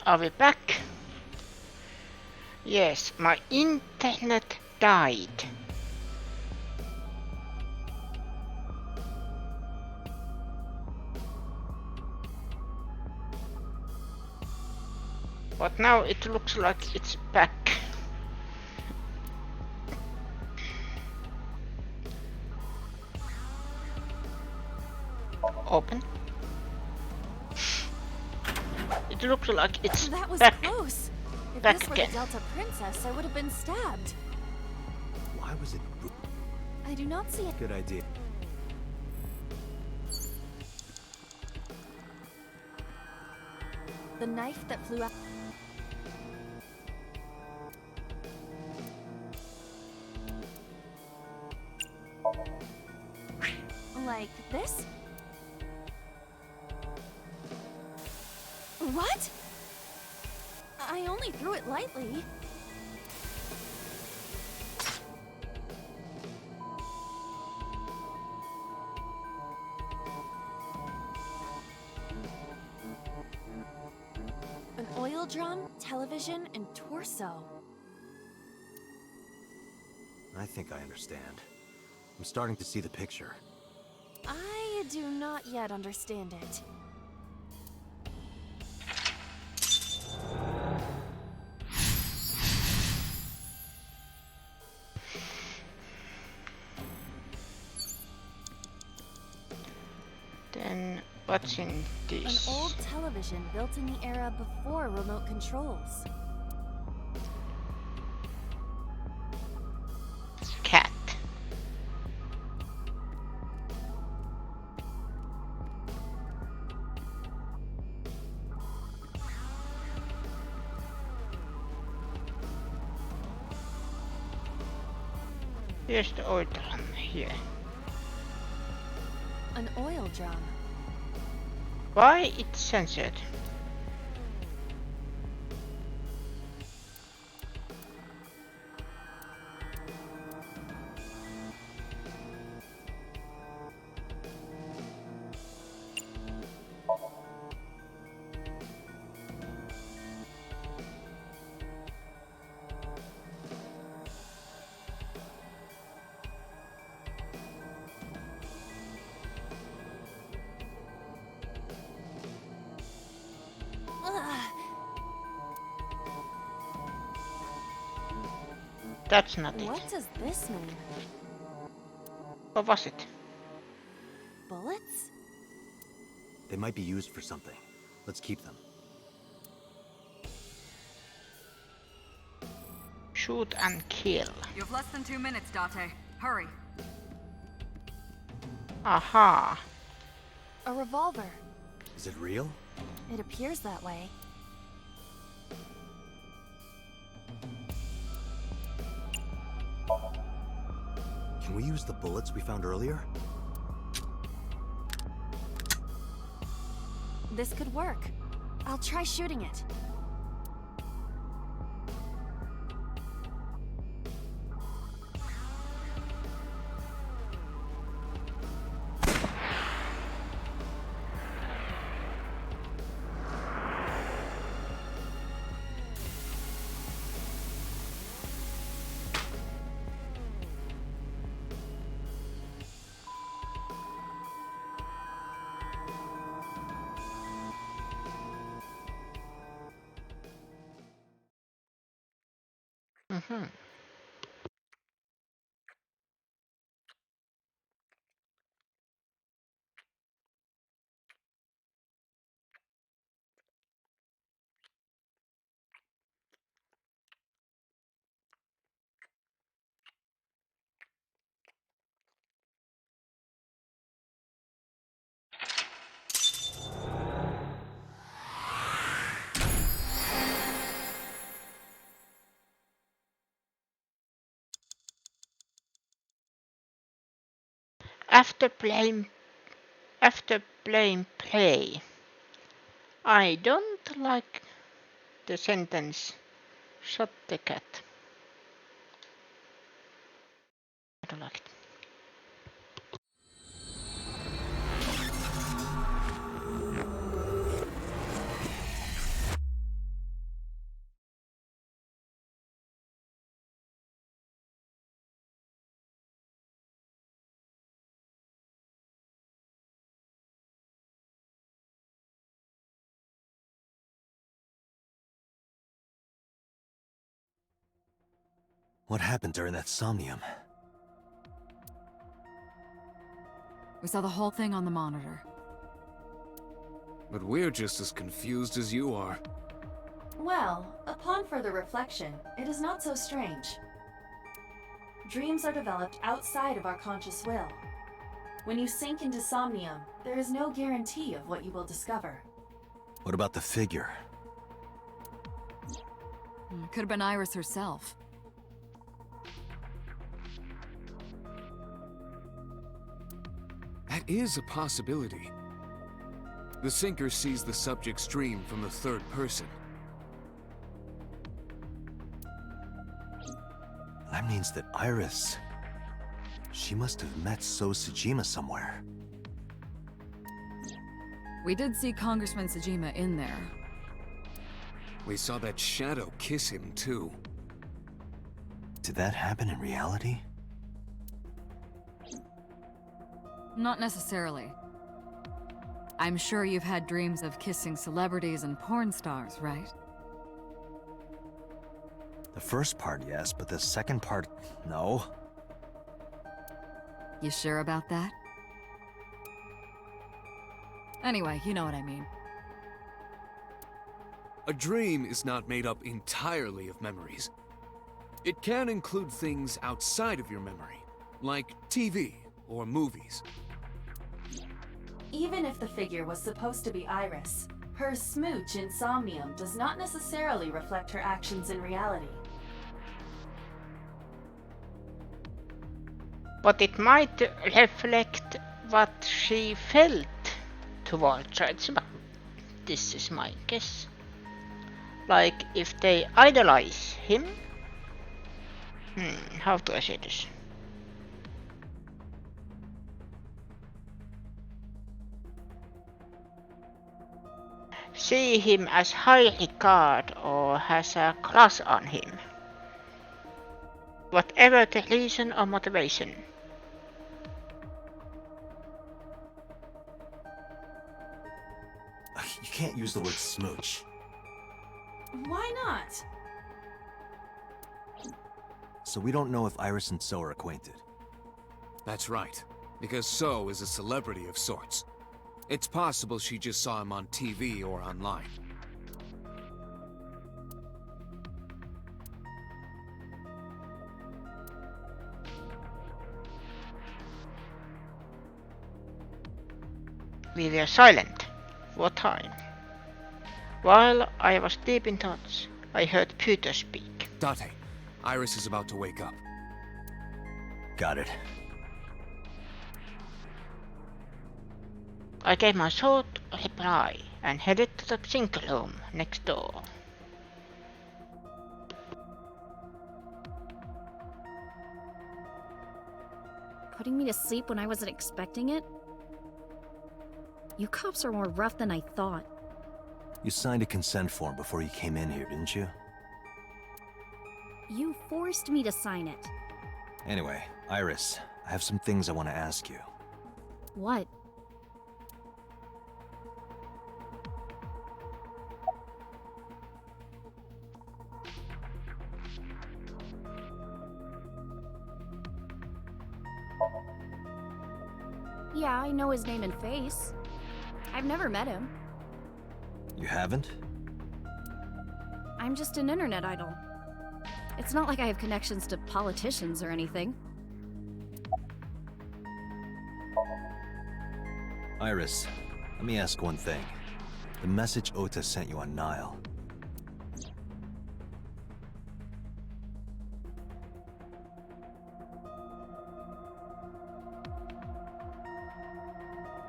Are we back? Yes, my internet died. But now it looks like it's back. Open. It looks like it's that was back. close. If Back this were again. the Delta Princess, I would have been stabbed. Why was it? I do not see it. Good idea. The knife that flew out. Like this? What? I only threw it lightly. An oil drum, television, and torso. I think I understand. I'm starting to see the picture. I do not yet understand it. Then what's in An this? old television built in the era before remote controls. Cat. Here's the oil drum here. An oil drum. Why it's censored? Ugh. That's not it. What does this mean? What was it? Bullets? They might be used for something. Let's keep them. Shoot and kill. You have less than 2 minutes, Date. Hurry. Aha. A revolver. Is it real? It appears that way. Can we use the bullets we found earlier? This could work. I'll try shooting it. Mm-hmm. After playing play, I don't like the sentence shot the cat. I don't like it. What happened during that Somnium? We saw the whole thing on the monitor. But we're just as confused as you are. Well, upon further reflection, it is not so strange. Dreams are developed outside of our conscious will. When you sink into Somnium, there is no guarantee of what you will discover. What about the figure? Could have been Iris herself. That is a possibility. The sinker sees the subject's dream from the third person. That means that Iris... She must have met So Tsujima somewhere. We did see Congressman Tsujima in there. We saw that shadow kiss him, too. Did that happen in reality? Not necessarily. I'm sure you've had dreams of kissing celebrities and porn stars, right? The first part, yes, but the second part, no. You sure about that? Anyway, you know what I mean. A dream is not made up entirely of memories. It can include things outside of your memory, like TV or movies. Even if the figure was supposed to be Iris, her smooch in Somnium does not necessarily reflect her actions in reality. But it might reflect what she felt towards her. This is my guess. Like if they idolize him. How do I say this? See him as high regard or has a crush on him. Whatever the reason or motivation. You can't use the word smooch. Why not? So we don't know if Iris and So are acquainted. That's right, because So is a celebrity of sorts. It's possible she just saw him on TV or online. We were silent for a time. While I was deep in thoughts, I heard Peter speak. Date, Iris is about to wake up. Got it. I gave my short reply and headed to the single room next door. Putting me to sleep when I wasn't expecting it? You cops are more rough than I thought. You signed a consent form before you came in here, didn't you? You forced me to sign it. Anyway, Iris, I have some things I want to ask you. What? Yeah, I know his name and face. I've never met him. You haven't? I'm just an internet idol. It's not like I have connections to politicians or anything. Iris, let me ask one thing. The message Ota sent you on Nile.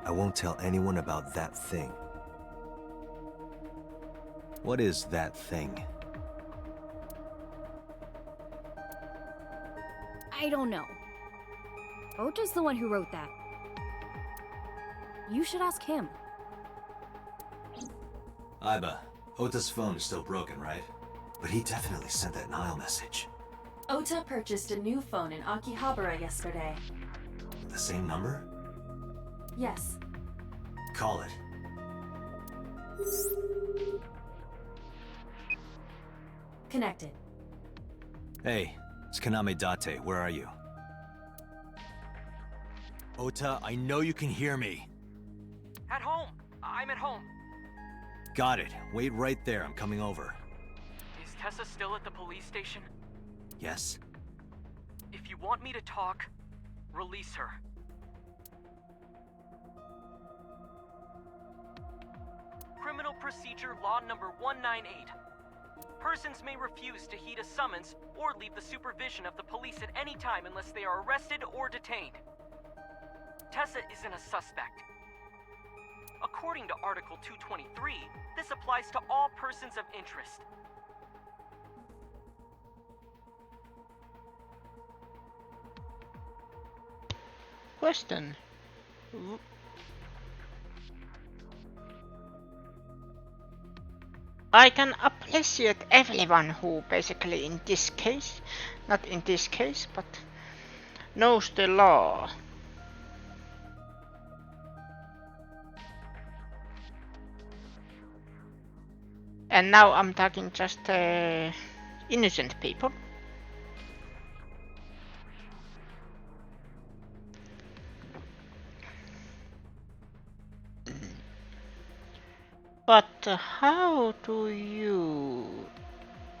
I won't tell anyone about that thing. What is that thing? I don't know. Ota's the one who wrote that. You should ask him. Aiba, Ota's phone is still broken, right? But he definitely sent that Nile message. Ota purchased a new phone in Akihabara yesterday. The same number? Yes. Call it. Connected. Hey, It's Kaname Date. Where are you? Ota, I know you can hear me. At home. I'm at home. Got it. Wait right there. I'm coming over. Is Tessa still at the police station? Yes? If you want me to talk, release her. Criminal Procedure Law number 198. Persons may refuse to heed a summons or leave the supervision of the police at any time unless they are arrested or detained. Tessa isn't a suspect. According to Article 223, this applies to all persons of interest. Question. I can appreciate everyone who basically in this case, not in this case, but knows the law. And now I'm talking just innocent people. But how do you,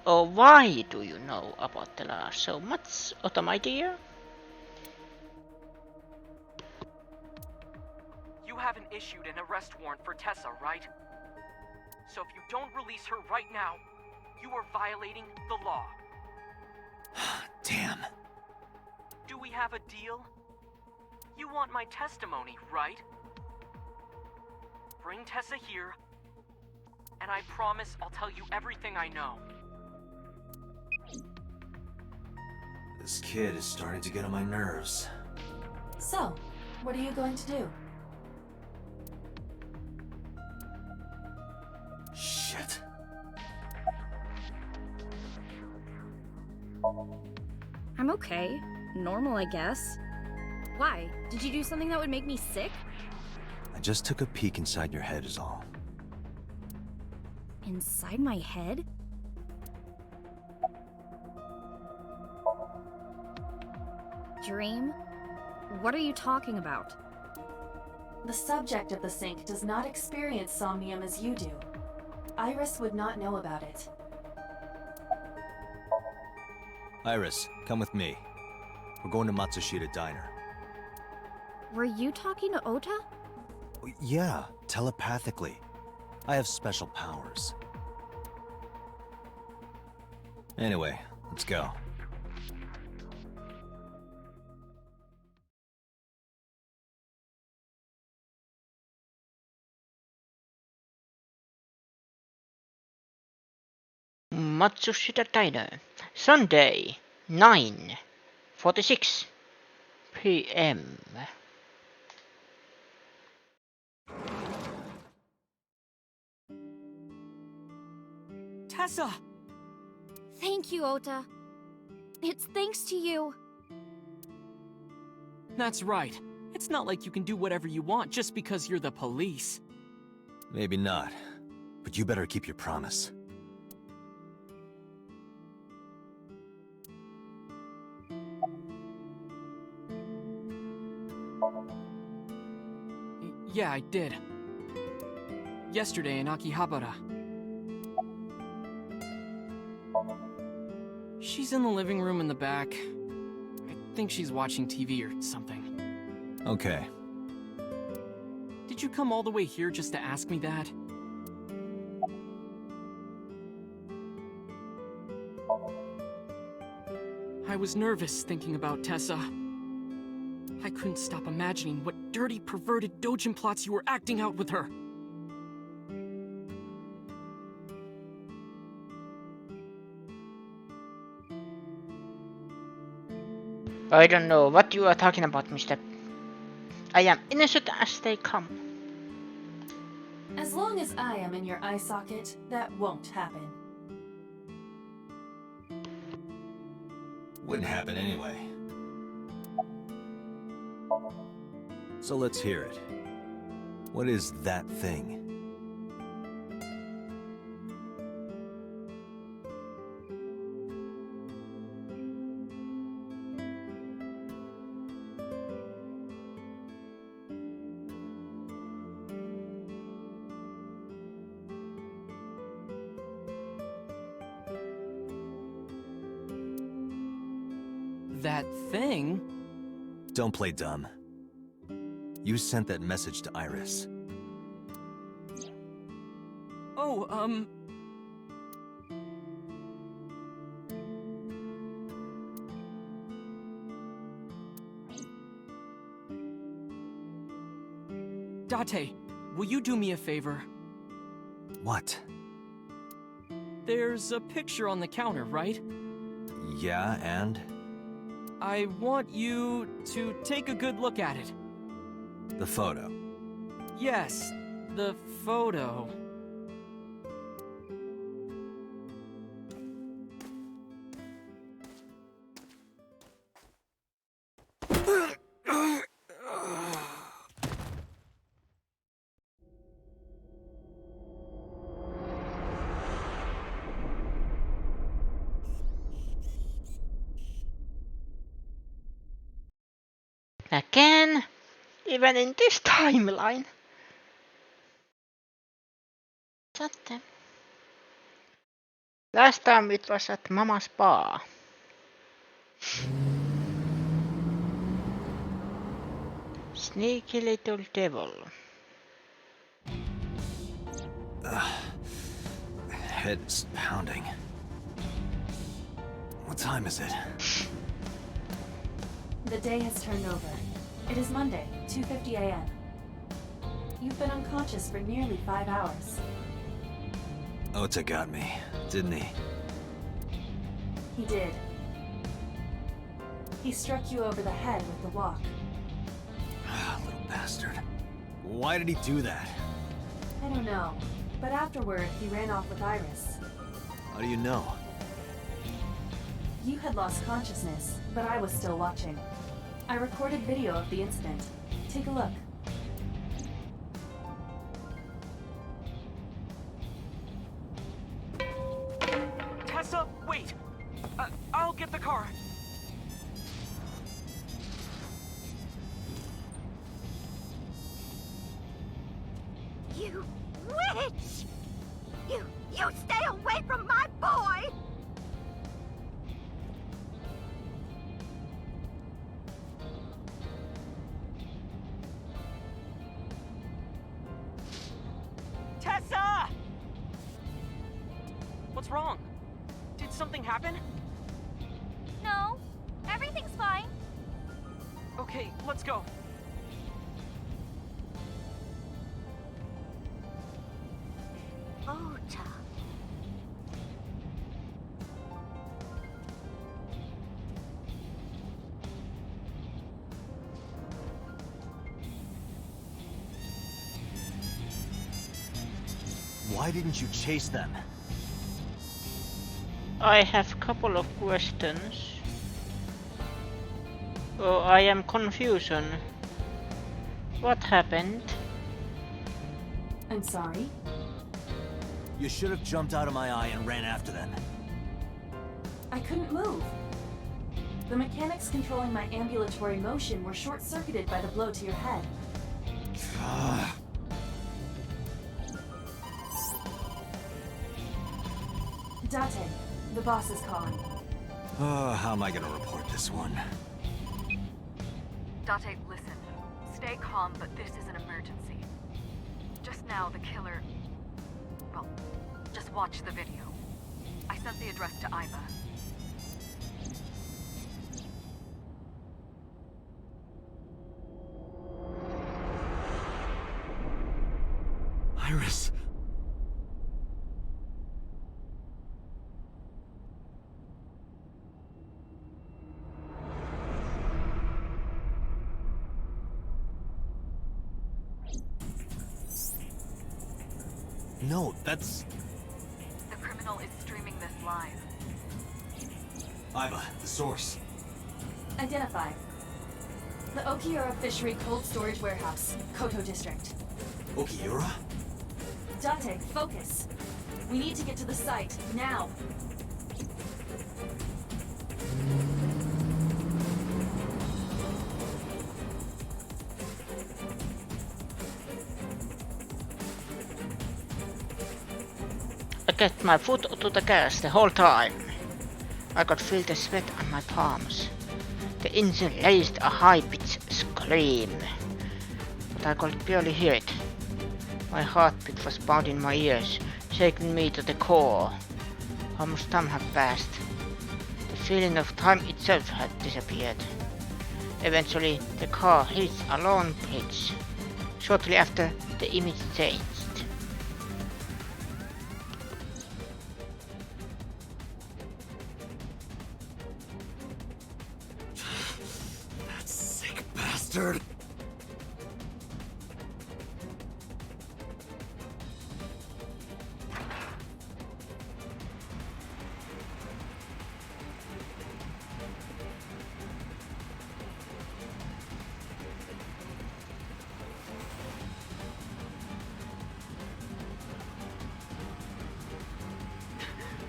or why do you know about the law so much, Otto, my dear? You haven't issued an arrest warrant for Tessa, right? So if you don't release her right now, you are violating the law. Damn. Do we have a deal? You want my testimony, right? Bring Tessa here, and I promise I'll tell you everything I know. This kid is starting to get on my nerves. So, what are you going to do? Shit. I'm okay. Normal, I guess. Why? Did you do something that would make me sick? I just took a peek inside your head is all. Inside my head? Dream? What are you talking about? The subject of the sink does not experience somnium as you do. Iris would not know about it. Iris, come with me. We're going to Matsushita Diner. Were you talking to Ota? Yeah, telepathically. I have special powers. Anyway, let's go. Matsushita Diner, Sunday, 9:46 p.m. Tessa! Thank you, Ota. It's thanks to you. That's right. It's not like you can do whatever you want just because you're the police. Maybe not, but you better keep your promise. Yeah, I did. Yesterday in Akihabara. She's in the living room in the back. I think she's watching TV or something. Okay. Did you come all the way here just to ask me that? I was nervous thinking about Tessa. I couldn't stop imagining what dirty, perverted dojin plots you were acting out with her. I don't know what you are talking about, mister. I am innocent as they come. As long as I am in your eye socket, that won't happen. Wouldn't happen anyway. So let's hear it. What is that thing? That thing? Don't play dumb. You sent that message to Iris. Oh, Date, will you do me a favor? What? There's a picture on the counter, right? Yeah, and? I want you to take a good look at it. The photo. Yes, the photo. Again? Even in this timeline? Something. Last time it was at Mama's bar. Sneaky little devil. Head's pounding. What time is it? The day has turned over. It is Monday, 2:50 a.m. You've been unconscious for nearly 5 hours. Ota got me, didn't he? He did. He struck you over the head with the walk. Little bastard. Why did he do that? I don't know, but afterward, he ran off with Iris. How do you know? You had lost consciousness, but I was still watching. I recorded video of the incident. Take a look. Tessa, wait! I'll get the car. You witch! You stay away from my boy! Tessa! What's wrong? Did something happen? No, everything's fine. Okay, let's go. Ota. Why didn't you chase them? I have couple of questions. Oh, I am confusion. What happened? I'm sorry. You should have jumped out of my eye and ran after them. I couldn't move. The mechanics controlling my ambulatory motion were short-circuited by the blow to your head. Date, the boss is calling. Oh, how am I gonna report this one? Date, listen. Stay calm, but this is an emergency. Just now, the killer... Well, just watch the video. I sent the address to Iva. Iris! No, that's... The criminal is streaming this live. Iva, the source. Identified. The Okiura Fishery Cold Storage Warehouse, Koto District. Okiura? Date, focus. We need to get to the site, now. I kept my foot to the gas the whole time. I could feel the sweat on my palms. The engine raised a high-pitched scream, but I could barely hear it. My heartbeat was pounding in my ears, shaking me to the core. How much time had passed? The feeling of time itself had disappeared. Eventually, the car reached a long bridge. Shortly after, the image changed. That sick bastard!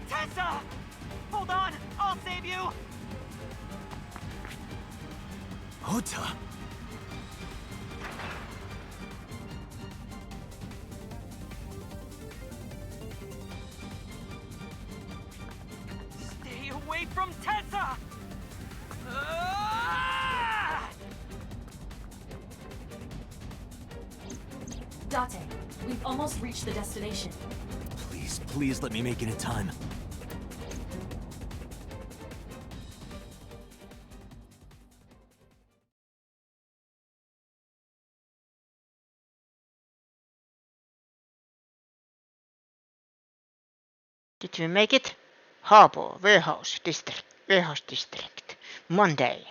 Tessa! Hold on! I'll save you! Ota! Stay away from Tessa! Ah! Date, we've almost reached the destination. Please let me make it in time. Did we make it? Harbor Warehouse District. Monday,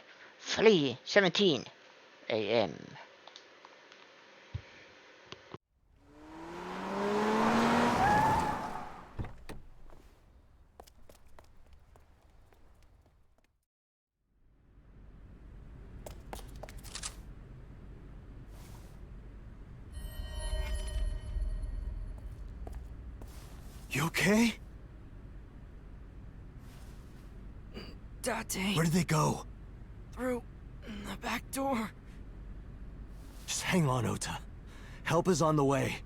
3:17 a.m. You okay? Date. Where did they go? Through the back door. Just hang on, Ota. Help is on the way.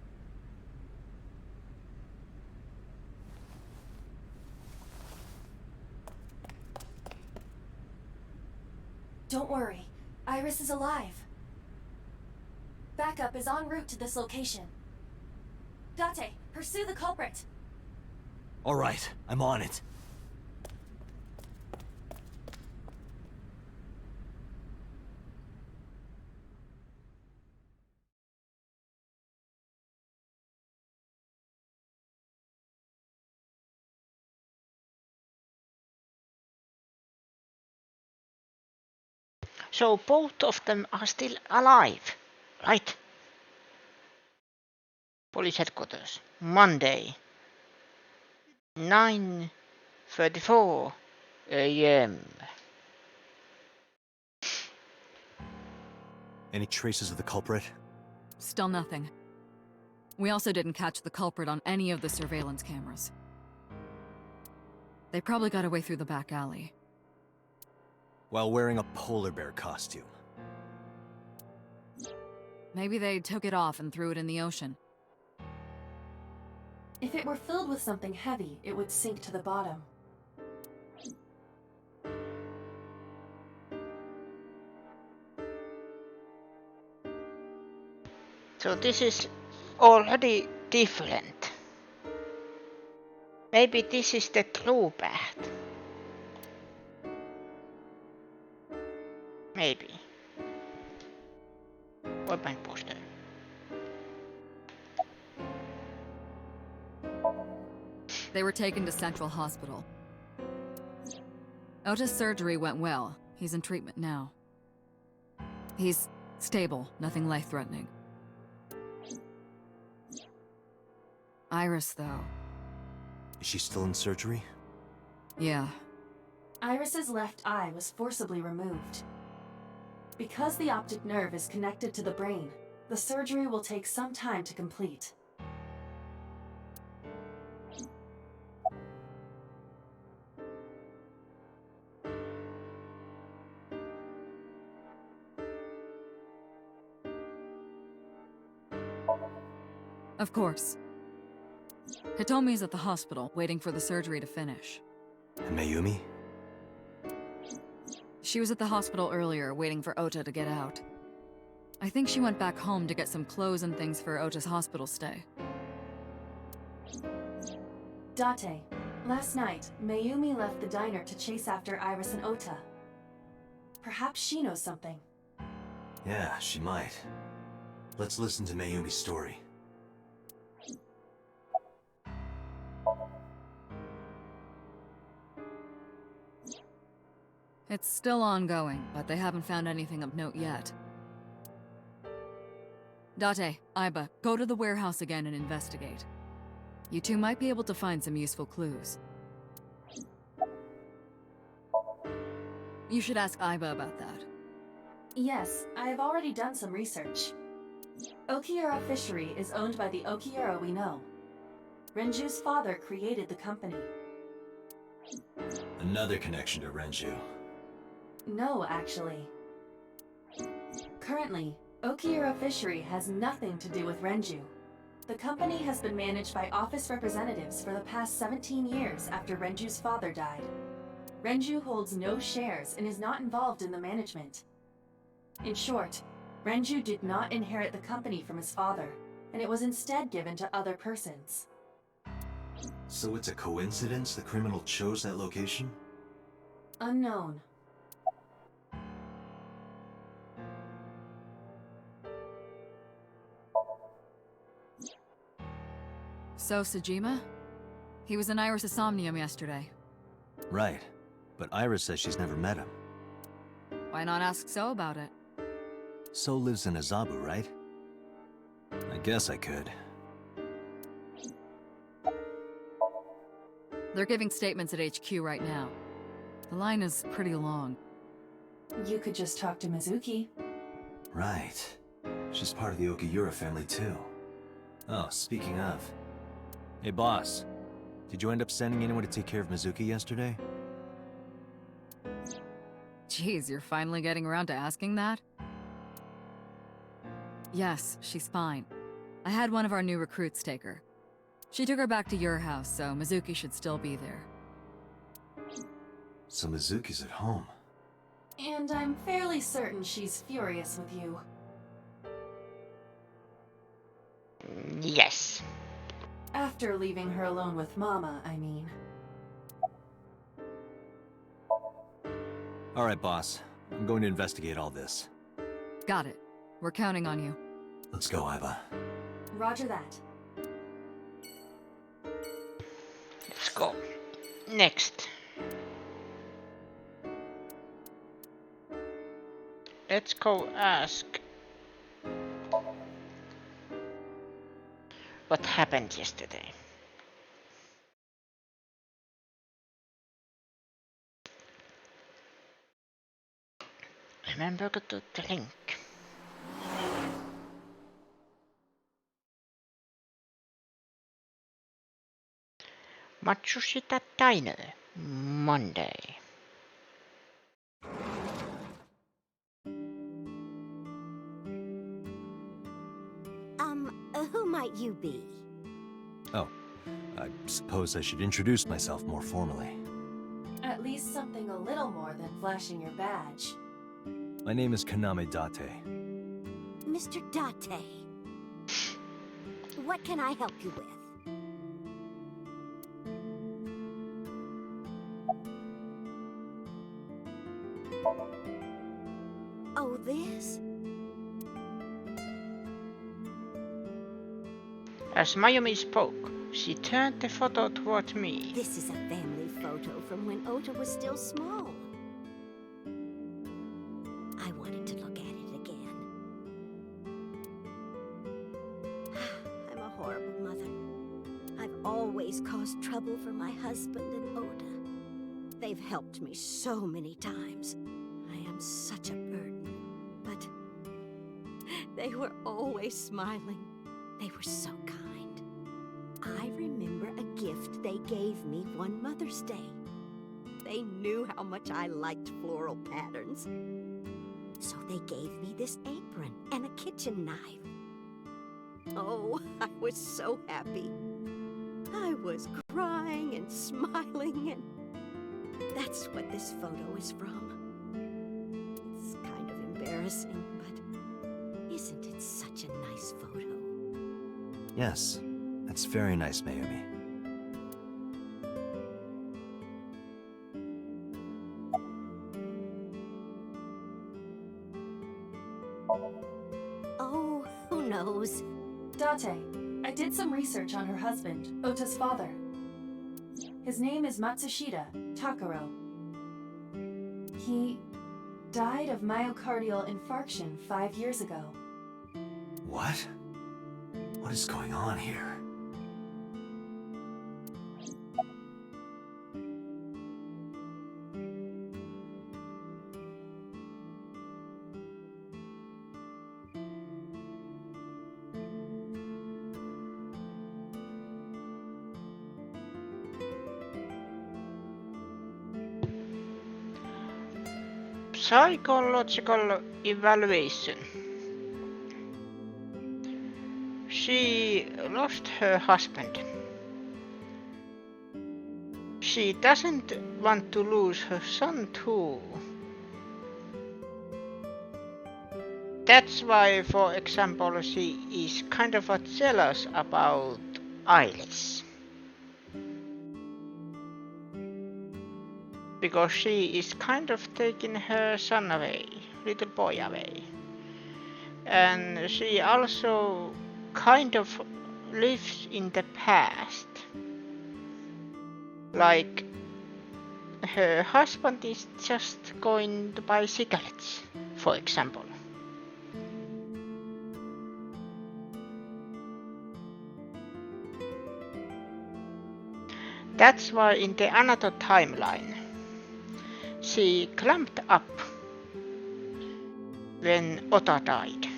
Don't worry, Iris is alive. Backup is en route to this location. Date, pursue the culprit. All right, I'm on it. So both of them are still alive, right? Police headquarters, Monday, 9:34 a.m. Any traces of the culprit? Still nothing. We also didn't catch the culprit on any of the surveillance cameras. They probably got away through the back alley. While wearing a polar bear costume. Maybe they took it off and threw it in the ocean. If it were filled with something heavy, it would sink to the bottom. So this is already different. Maybe this is the true path. Maybe. Open poster. They were taken to Central Hospital. Ota's surgery went well. He's in treatment now. He's stable, nothing life-threatening. Iris, though. Is she still in surgery? Yeah. Iris's left eye was forcibly removed. Because the optic nerve is connected to the brain, the surgery will take some time to complete. Of course. Hitomi's at the hospital, waiting for the surgery to finish. And Mayumi? She was at the hospital earlier, waiting for Ota to get out. I think she went back home to get some clothes and things for Ota's hospital stay. Date, last night, Mayumi left the diner to chase after Iris and Ota. Perhaps she knows something. Yeah, she might. Let's listen to Mayumi's story. It's still ongoing, but they haven't found anything of note yet. Date, Aiba, go to the warehouse again and investigate. You two might be able to find some useful clues. You should ask Aiba about that. Yes, I have already done some research. Okiura Fishery is owned by the Okiura we know. Renju's father created the company. Another connection to Renju. No, actually. Currently, Okiura Fishery has nothing to do with Renju. The company has been managed by office representatives for the past 17 years after Renju's father died. Renju holds no shares and is not involved in the management. In short, Renju did not inherit the company from his father, and it was instead given to other persons. So it's a coincidence the criminal chose that location? Unknown. So, Sejima? He was in Iris' Somnium yesterday. Right. But Iris says she's never met him. Why not ask So about it? So lives in Azabu, right? I guess I could. They're giving statements at HQ right now. The line is pretty long. You could just talk to Mizuki. Right. She's part of the Okiura family, too. Oh, speaking of... Hey, boss. Did you end up sending anyone to take care of Mizuki yesterday? Jeez, you're finally getting around to asking that? Yes, she's fine. I had one of our new recruits take her. She took her back to your house, so Mizuki should still be there. So Mizuki's at home. And I'm fairly certain she's furious with you. Yes. After leaving her alone with Mama, I mean. Alright, boss. I'm going to investigate all this. Got it. We're counting on you. Let's go, Aiba. Roger that. Let's go. Next. Let's go ask what happened yesterday. Remember to link. Matsushita Diner, Monday. Who might you be? Oh, I suppose I should introduce myself more formally. At least something a little more than flashing your badge. My name is Kaname Date. Mr. Date. What can I help you with? Oh, this? As Mayumi spoke, she turned the photo toward me. This is a family photo from when Ota was still small. I wanted to look at it again. I'm a horrible mother. I've always caused trouble for my husband and Ota. They've helped me so many times. I am such a burden. But they were always smiling. They were so kind. I remember a gift they gave me one Mother's Day. They knew how much I liked floral patterns. So they gave me this apron and a kitchen knife. Oh, I was so happy. I was crying and smiling, and that's what this photo is from. embarrassing, but isn't it such a nice photo? Yes, that's very nice, Mayumi. Oh, who knows? Date, I did some research on her husband, Ota's father. His name is Matsushita Takaro. He died of myocardial infarction 5 years ago. What? What is going on here? Psychological evaluation. She lost her husband. She doesn't want to lose her son too. That's why, for example, she is kind of jealous about Iris. Because she is kind of taking her son away, little boy away. And she also kind of lives in the past. Like her husband is just going to buy cigarettes, for example. That's why in the another timeline, she clamped up when Ota died.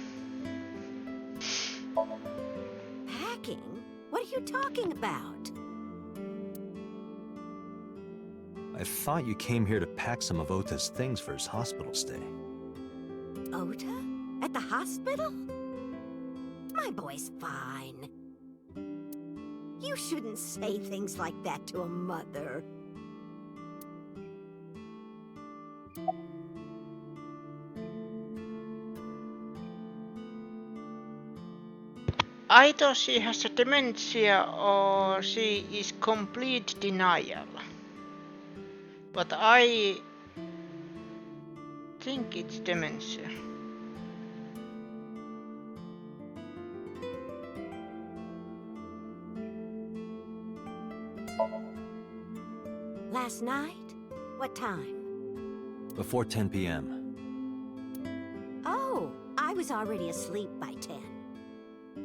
Packing? What are you talking about? I thought you came here to pack some of Ota's things for his hospital stay. Ota? At the hospital? My boy's fine. You shouldn't say things like that to a mother. Either she has a dementia or she is complete denial. But I think it's dementia. Last night? What time? Before 10 p.m. Oh, I was already asleep by 10.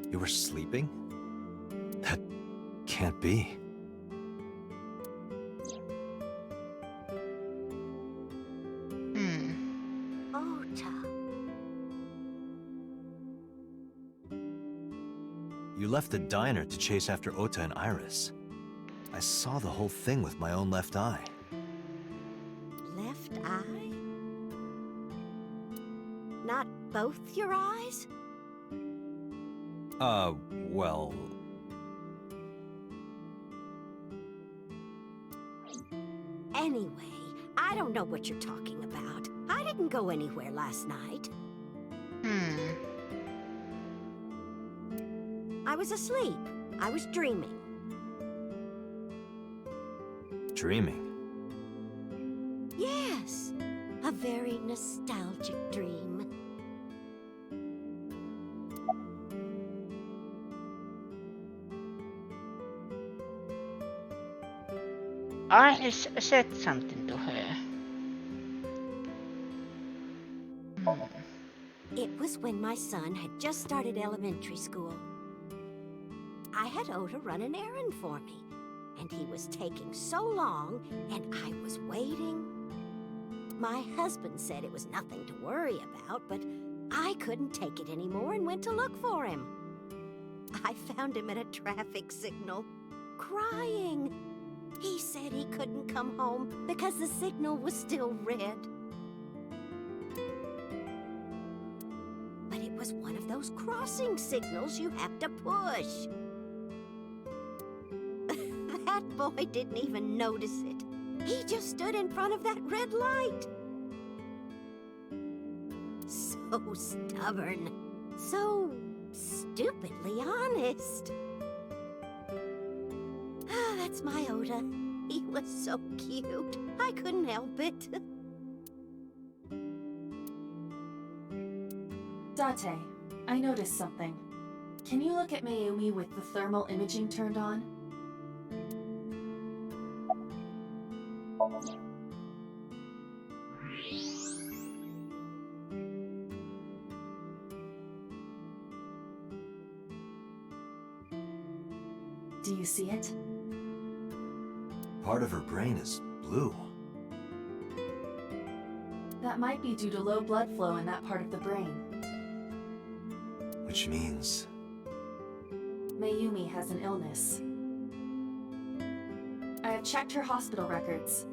You were sleeping? That can't be. Ota. You left the diner to chase after Ota and Iris. I saw the whole thing with my own left eye. Left eye? Not both your eyes? Well... Anyway, I don't know what you're talking about. I didn't go anywhere last night. I was asleep. I was dreaming. Dreaming? Yes, a very nostalgic dream. Iris said something to her. It was when my son had just started elementary school. I had Ota run an errand for me, and he was taking so long, and I was waiting. My husband said it was nothing to worry about, but I couldn't take it anymore and went to look for him. I found him at a traffic signal, crying. He said he couldn't come home because the signal was still red. But it was one of those crossing signals you have to push. That boy didn't even notice it. He just stood in front of that red light. So So stubborn. So stupidly honest. Ah, that's my Oda. He was so cute. I couldn't help it. Date, I noticed something. Can you look at Mayumi with the thermal imaging turned on? Do you see it? Part of her brain is blue. That might be due to low blood flow in that part of the brain. Which means... Mayumi has an illness. I have checked her hospital records.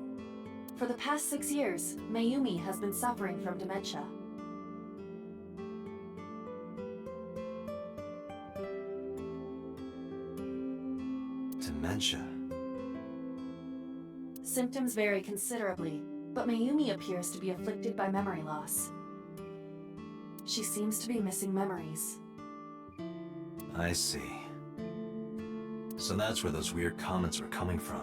For the past 6 years, Mayumi has been suffering from dementia. Dementia. Symptoms vary considerably, but Mayumi appears to be afflicted by memory loss. She seems to be missing memories. I see. So that's where those weird comments were coming from.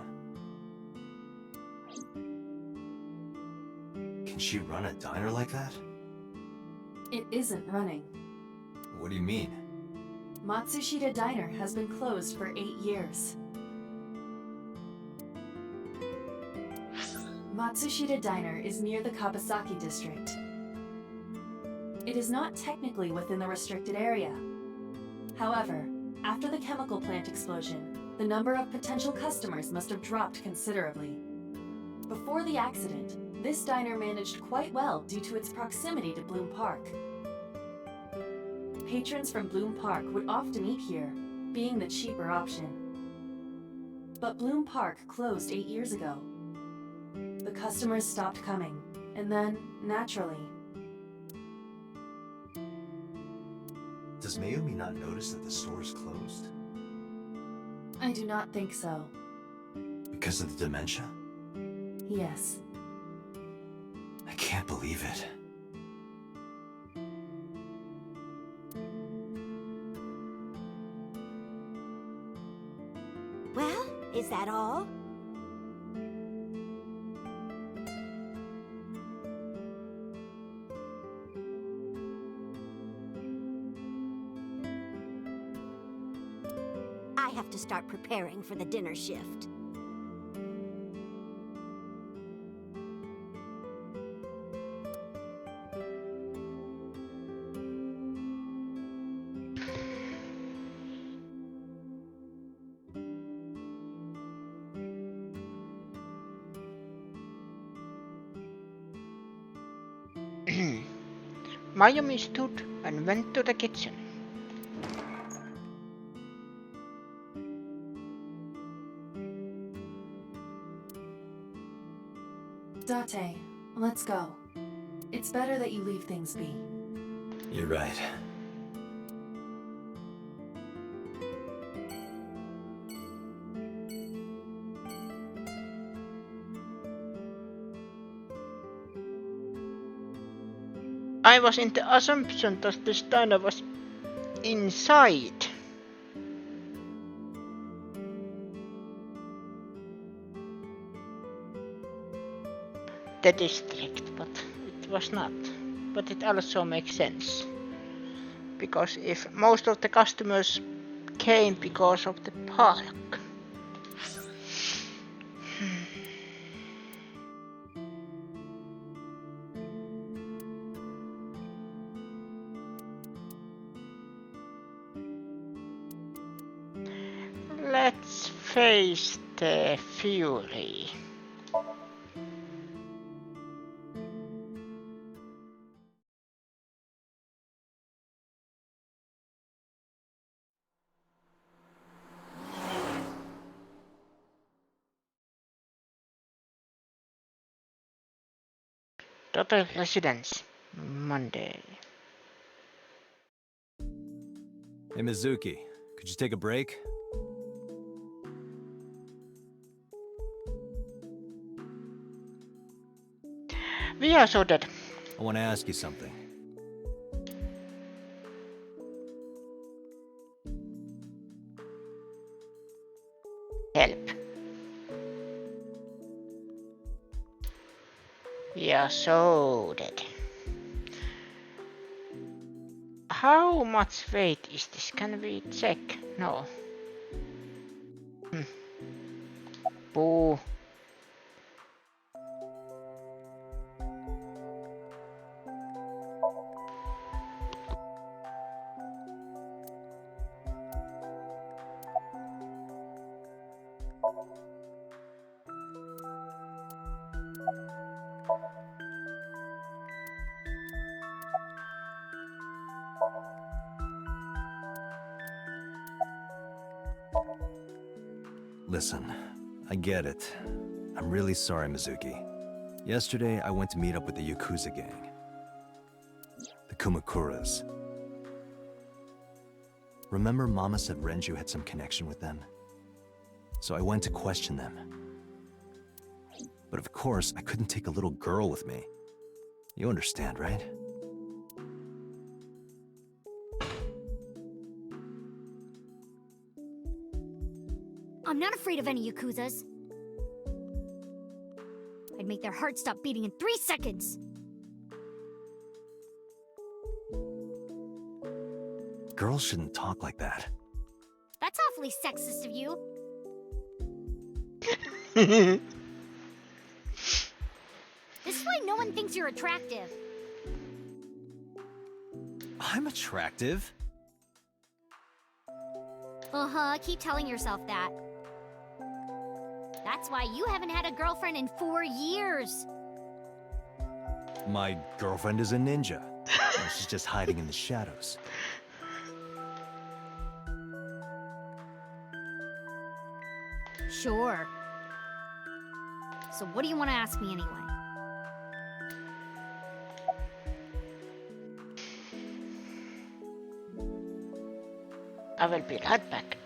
Can she run a diner like that? It isn't running. What do you mean? Matsushita Diner has been closed for 8 years. Matsushita Diner is near the Kabasaki district. It is not technically within the restricted area. However, after the chemical plant explosion, the number of potential customers must have dropped considerably. Before the accident, this diner managed quite well due to its proximity to Bloom Park. Patrons from Bloom Park would often eat here, being the cheaper option. But Bloom Park closed 8 years ago. The customers stopped coming, and then, naturally... Does Mayumi not notice that the store is closed? I do not think so. Because of the dementia? Yes. I can't believe it. Well, is that all? I have to start preparing for the dinner shift. Mayumi stood and went to the kitchen. Date, let's go. It's better that you leave things be. You're right. I was in the assumption that this diner was inside. The district, but it was not. But it also makes sense. Because if most of the customers came because of the park. Let's face the fury. Total Residence, Monday. Hey Mizuki, could you take a break? We are so dead. I want to ask you something. help. We are so dead. How much weight is this? Can we check? No. Boo. Listen, I get it. I'm really sorry, Mizuki. Yesterday, I went to meet up with the Yakuza gang. The Kumakuras. Remember Mama said Renju had some connection with them? So I went to question them. But of course, I couldn't take a little girl with me. You understand, right? I'm not afraid of any Yakuzas. I'd make their hearts stop beating in 3 seconds. Girls shouldn't talk like that. That's awfully sexist of you. This is why no one thinks you're attractive. I'm attractive. Uh-huh, keep telling yourself that. That's why you haven't had a girlfriend in 4 years. My girlfriend is a ninja. And she's just hiding in the shadows. Sure. So what do you want to ask me anyway? I will be right back.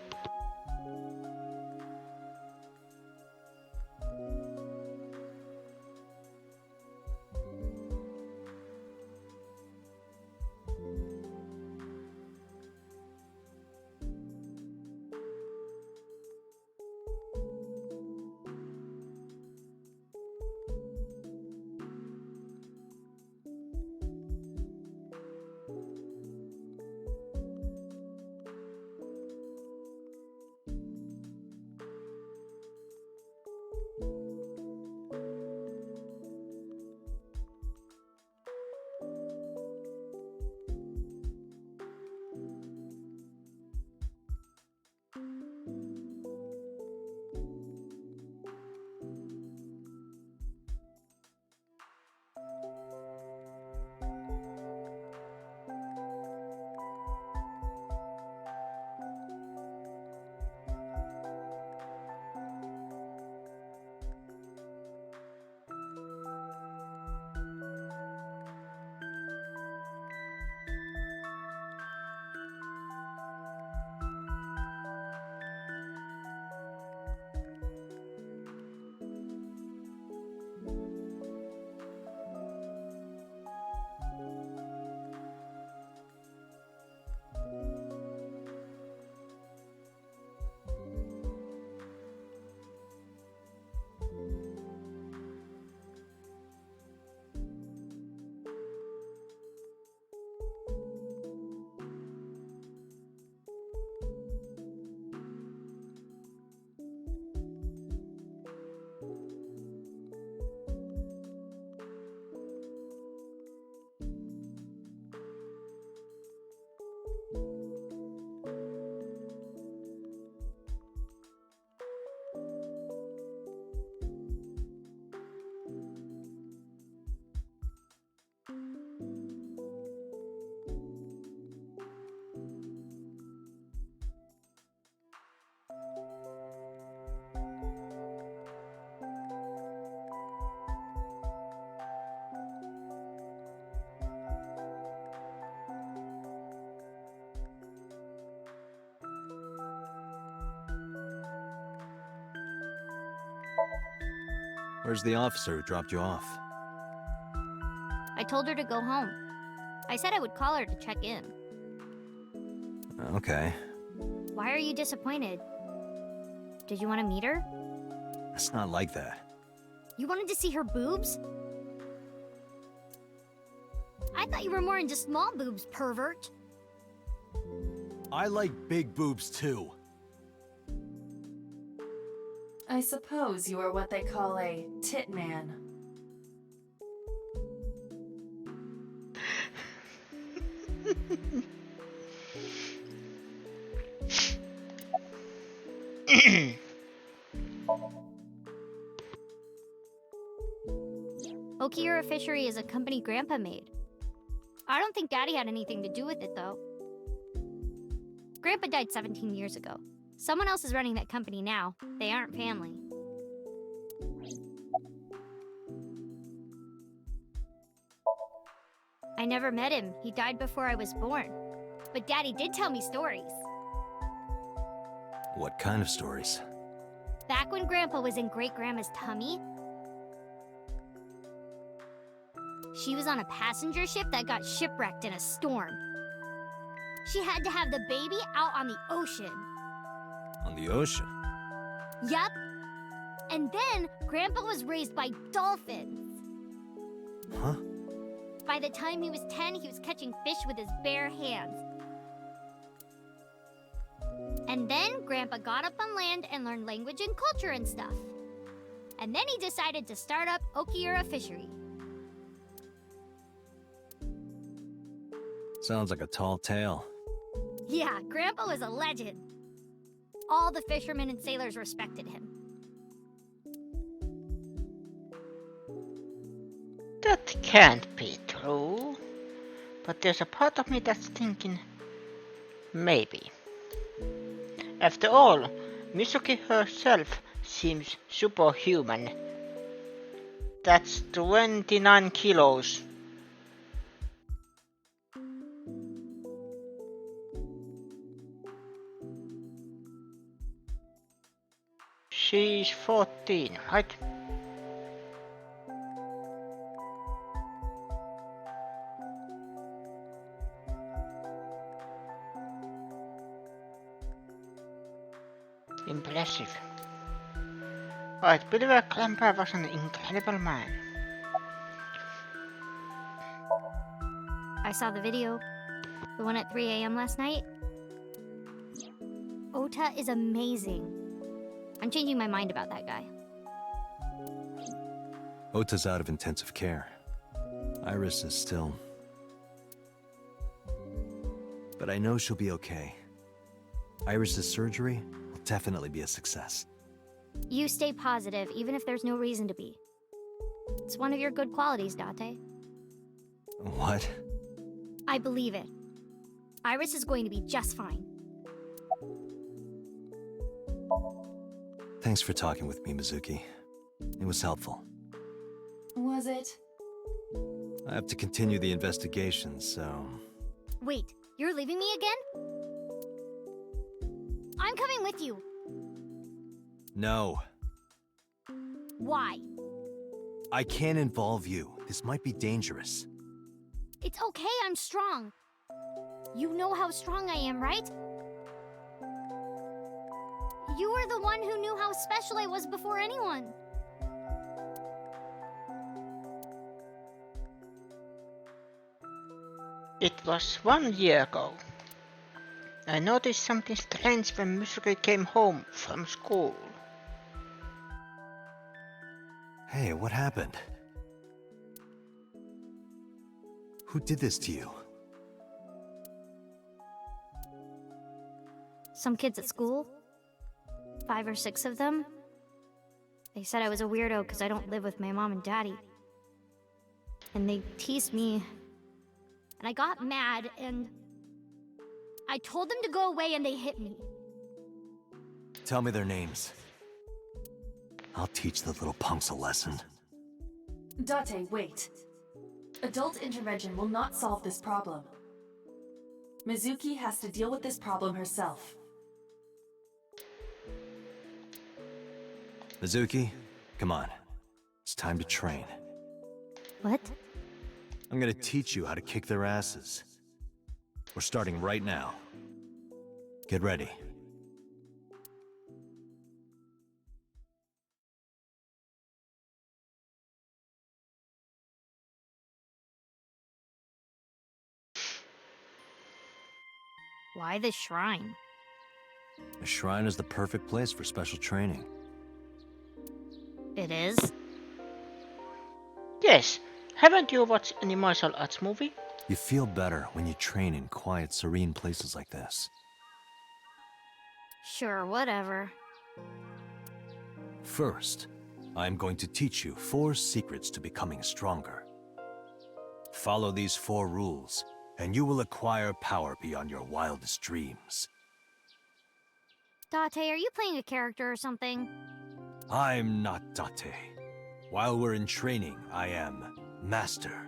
Where's the officer who dropped you off? I told her to go home. I said I would call her to check in. Okay. Why are you disappointed? Did you want to meet her? It's not like that. You wanted to see her boobs? I thought you were more into small boobs, pervert. I like big boobs too. I suppose you are what they call a tit man. Okiura Fishery is a company Grandpa made. I don't think Daddy had anything to do with it, though. Grandpa died 17 years ago. Someone else is running that company now. They aren't family. I never met him. He died before I was born. But Daddy did tell me stories. What kind of stories? Back when Grandpa was in Great-Grandma's tummy, she was on a passenger ship that got shipwrecked in a storm. She had to have the baby out on the ocean. On the ocean? Yup. And then Grandpa was raised by dolphins. Huh? By the time he was 10, he was catching fish with his bare hands. And then Grandpa got up on land and learned language and culture and stuff. And then he decided to start up Okiura Fishery. Sounds like a tall tale. Yeah, Grandpa was a legend. All the fishermen and sailors respected him. That can't be true. But there's a part of me that's thinking maybe. After all, Mizuki herself seems superhuman. That's 29 kilos. She's 14, right? Impressive. I believe Grandpa was an incredible man. I saw the video. The one at 3 a.m. last night. Ota is amazing. I'm changing my mind about that guy. Ota's out of intensive care. Iris is still... But I know she'll be okay. Iris's surgery will definitely be a success. You stay positive, even if there's no reason to be. It's one of your good qualities, Date. What? I believe it. Iris is going to be just fine. Thanks for talking with me, Mizuki. It was helpful. Was it? I have to continue the investigation, so... Wait, you're leaving me again? I'm coming with you. No. Why? I can't involve you. This might be dangerous. It's okay, I'm strong. You know how strong I am, right? You were the one who knew how special I was before anyone. It was 1 year ago. I noticed something strange when Mizuki came home from school. Hey, what happened? Who did this to you? Some kids at school. 5 or 6 of them. They said I was a weirdo because I don't live with my mom and daddy. And they teased me. And I got mad and... I told them to go away and they hit me. Tell me their names. I'll teach the little punks a lesson. Date, wait. Adult intervention will not solve this problem. Mizuki has to deal with this problem herself. Mizuki, come on. It's time to train. What? I'm gonna teach you how to kick their asses. We're starting right now. Get ready. Why the shrine? A shrine is the perfect place for special training. It is? Yes, haven't you watched any martial arts movie? You feel better when you train in quiet, serene places like this. Sure, whatever. First, I'm going to teach you 4 secrets to becoming stronger. Follow these 4 rules, and you will acquire power beyond your wildest dreams. Date, are you playing a character or something? I'm not Date. While we're in training, I am Master.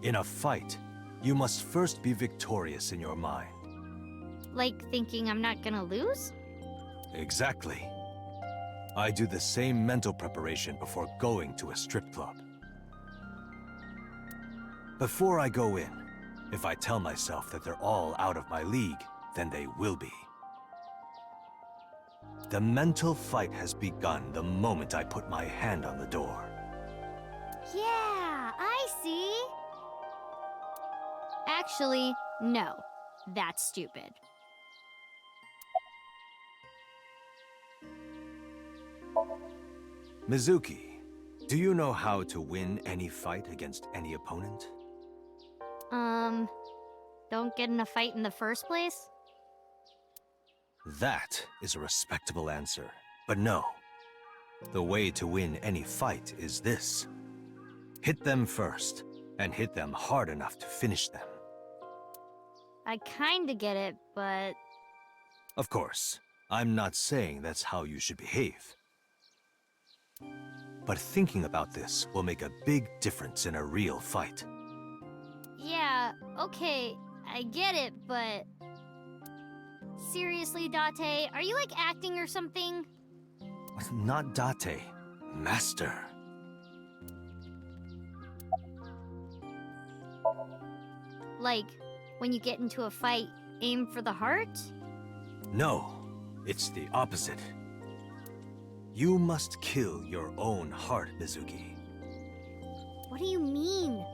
In a fight, you must first be victorious in your mind. Like thinking I'm not gonna lose? Exactly. I do the same mental preparation before going to a strip club. Before I go in, if I tell myself that they're all out of my league, then they will be. The mental fight has begun the moment I put my hand on the door. Yeah, I see. Actually, no. That's stupid. Mizuki, do you know how to win any fight against any opponent? Don't get in a fight in the first place? That is a respectable answer. But no. The way to win any fight is this. Hit them first, and hit them hard enough to finish them. I kinda get it, but... Of course, I'm not saying that's how you should behave. But thinking about this will make a big difference in a real fight. Yeah, okay, I get it, but... Seriously, Date, are you like acting or something? Not Date, Master. Like, when you get into a fight, aim for the heart? No, it's the opposite. You must kill your own heart, Mizuki. What do you mean?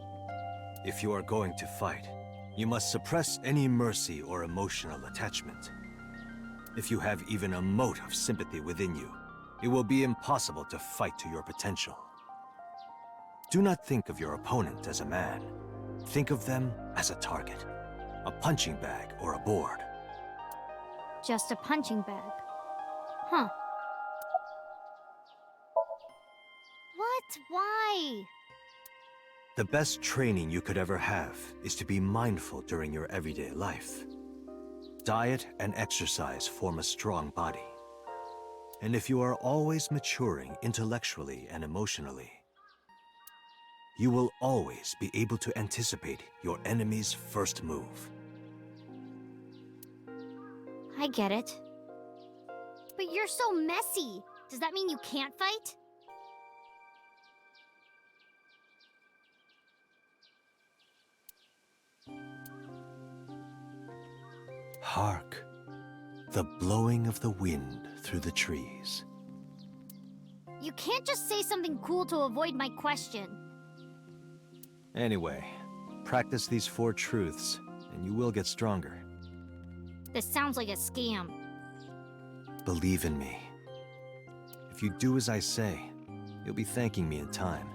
If you are going to fight, you must suppress any mercy or emotional attachment. If you have even a mote of sympathy within you, it will be impossible to fight to your potential. Do not think of your opponent as a man. Think of them as a target, a punching bag or a board. Just a punching bag. Huh. What? Why? The best training you could ever have is to be mindful during your everyday life. Diet and exercise form a strong body. And if you are always maturing intellectually and emotionally, you will always be able to anticipate your enemy's first move. I get it. But you're so messy. Does that mean you can't fight? Hark, the blowing of the wind through the trees. You can't just say something cool to avoid my question. Anyway, practice these 4 truths, and you will get stronger. This sounds like a scam. Believe in me. If you do as I say, you'll be thanking me in time.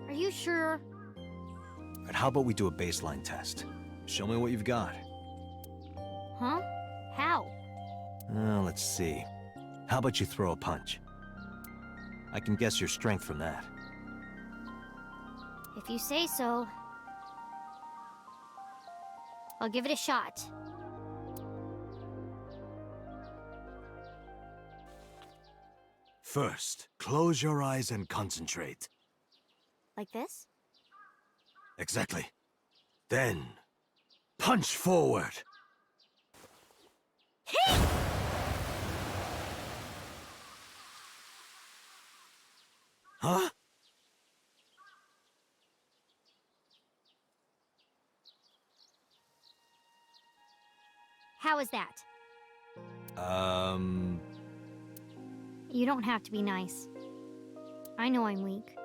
Are you sure? But how about we do a baseline test? Show me what you've got. Huh? How? Let's see. How about you throw a punch? I can guess your strength from that. If you say so. I'll give it a shot. First, close your eyes and concentrate. Like this? Exactly. Then, punch forward. Hey! Huh? How is that? You don't have to be nice. I know I'm weak.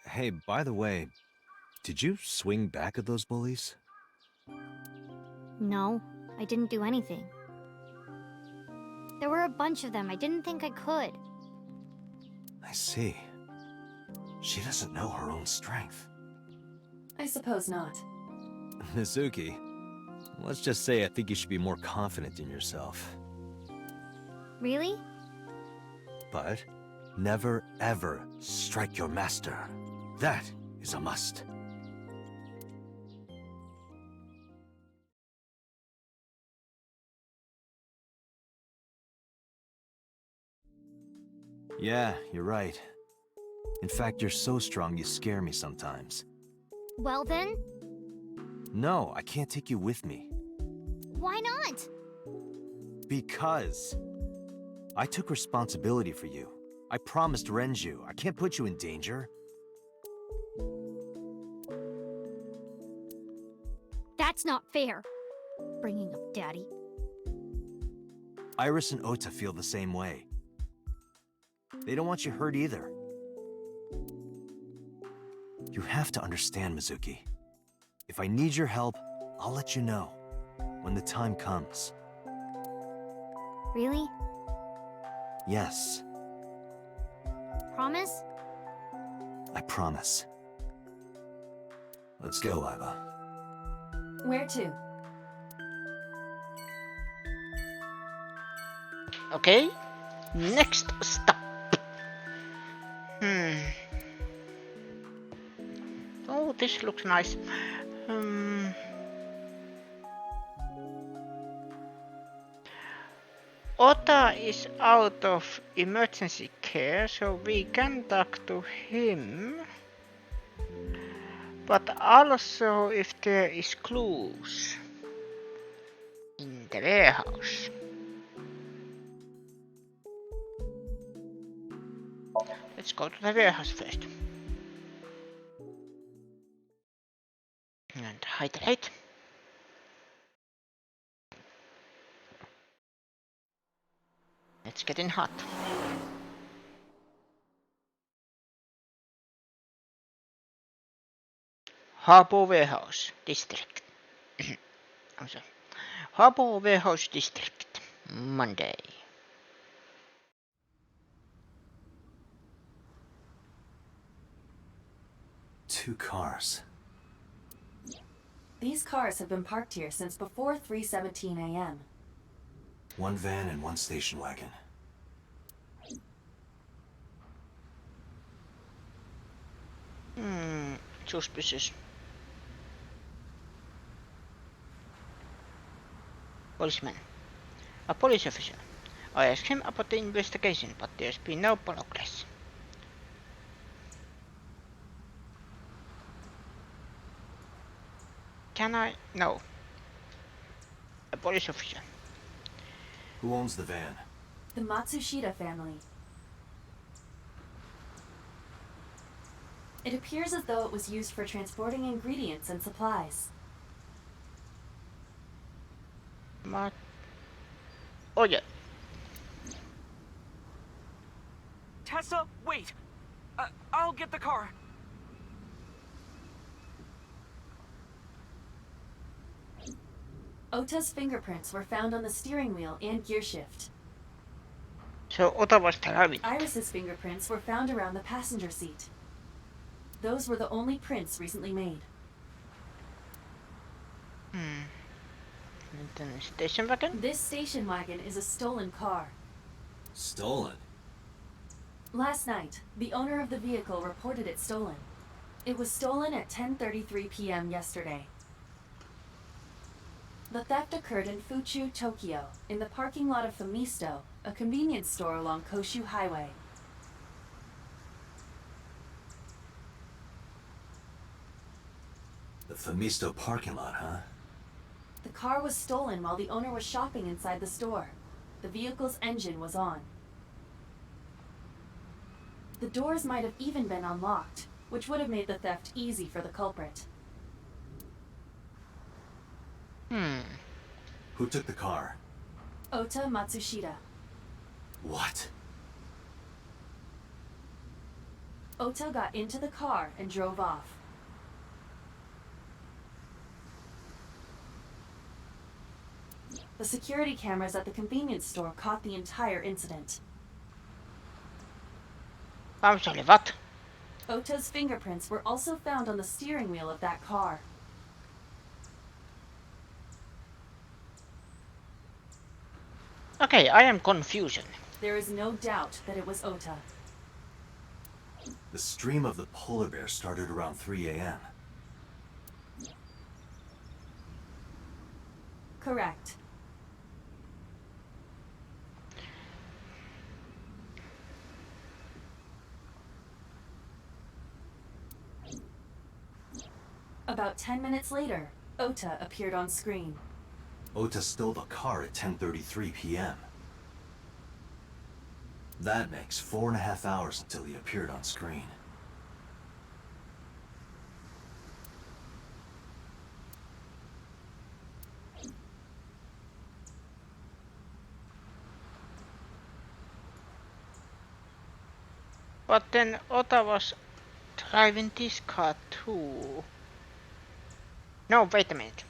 Hey, by the way, did you swing back at those bullies? No, I didn't do anything. There were a bunch of them. I didn't think I could. I see. She doesn't know her own strength. I suppose not. Mizuki, let's just say I think you should be more confident in yourself. Really? But never ever strike your master. That is a must. Yeah, you're right. In fact, you're so strong you scare me sometimes. Well then, No, I can't take you with me. why not? Because I took responsibility for you. I promised Renju. I can't put you in danger. That's not fair. Bringing up Daddy. Iris and Ota feel the same way. They don't want you hurt either. You have to understand, Mizuki. If I need your help, I'll let you know when the time comes. Really? Yes, Promise? I promise. Let's go, Iva. Where to? Okay, next stop. Oh, this looks nice. Ota is out of emergency care, so we can talk to him. But also if there is clues in the warehouse. Let's go to the warehouse first. And hydrate. It's getting hot. Harbor Warehouse District. I'm sorry. Harbor Warehouse District. Monday. Two cars. These cars have been parked here since before 3:17 a.m. One van and one station wagon. Suspicious. Policeman. A police officer. I asked him about the investigation, but there's been no progress. Can I? No. A police officer. Who owns the van? The Matsushita family. It appears as though it was used for transporting ingredients and supplies. Oh yeah. Tessa, wait! I'll get the car. Ota's fingerprints were found on the steering wheel and gearshift. So Ota was driving. Iris's fingerprints were found around the passenger seat. Those were the only prints recently made. And then a station wagon? This station wagon is a stolen car. Stolen? Last night, the owner of the vehicle reported it stolen. It was stolen at 10:33 p.m. yesterday. The theft occurred in Fuchu, Tokyo, in the parking lot of Famisto, a convenience store along Koshu Highway. The Famisto parking lot, huh? The car was stolen while the owner was shopping inside the store. The vehicle's engine was on. The doors might have even been unlocked, which would have made the theft easy for the culprit. Who took the car? Ota Matsushita. What? Ota got into the car and drove off. The security cameras at the convenience store caught the entire incident. I'm sorry, what? Ota's fingerprints were also found on the steering wheel of that car. Okay, I am confused. There is no doubt that it was Ota. The stream of the polar bear started around 3 a.m. Correct. About 10 minutes later, Ota appeared on screen. Ota stole the car at 10:33 p.m. That makes 4.5 hours until he appeared on screen. But then Ota was driving this car too. No, wait a minute.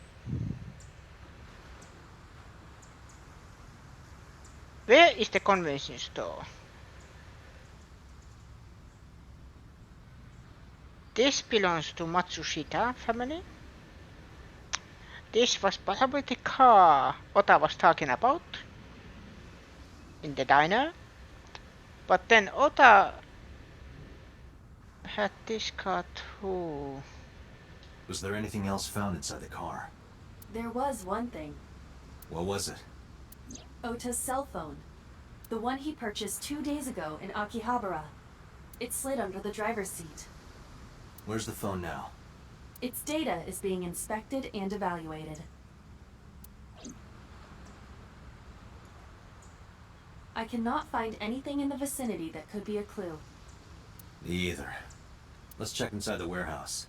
Where is the convenience store? This belongs to Matsushita family. This was probably the car Ota was talking about in the diner. But then Ota had this car too. Was there anything else found inside the car? There was one thing. What was it? Ota's cell phone. The one he purchased 2 days ago in Akihabara. It slid under the driver's seat. Where's the phone now? Its data is being inspected and evaluated. I cannot find anything in the vicinity that could be a clue. Me either. Let's check inside the warehouse.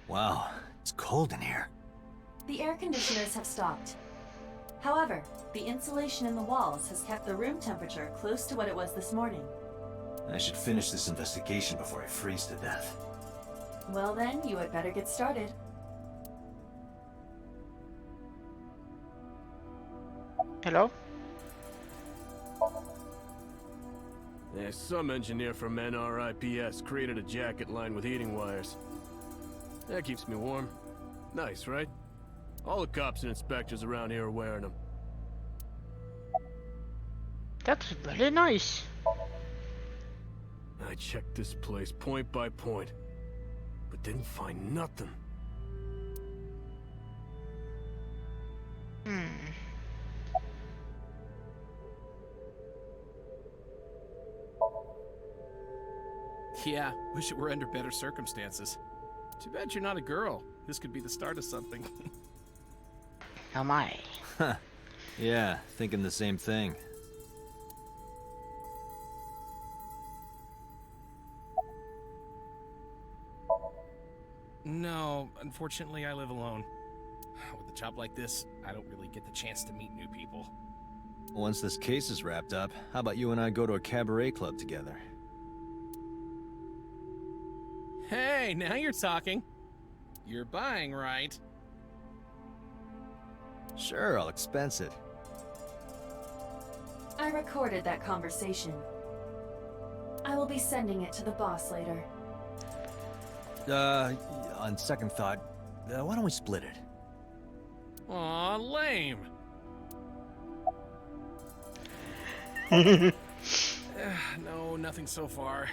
Wow, it's cold in here. The air conditioners have stopped. However, the insulation in the walls has kept the room temperature close to what it was this morning. I should finish this investigation before I freeze to death. Well then, you had better get started. Hello? Some engineer from NRIPS created a jacket lined with heating wires. That keeps me warm. Nice, right? All the cops and inspectors around here are wearing them. That's very nice. I checked this place point by point, but didn't find nothing. Yeah, wish it were under better circumstances. Too bad you're not a girl. This could be the start of something. Oh my. Yeah, thinking the same thing. No, unfortunately I live alone. With a job like this, I don't really get the chance to meet new people. Once this case is wrapped up, how about you and I go to a cabaret club together? Hey, now you're talking. You're buying, right? Sure, I'll expense it. I recorded that conversation. I will be sending it to the boss later. On second thought, why don't we split it? Aw, lame. No, nothing so far.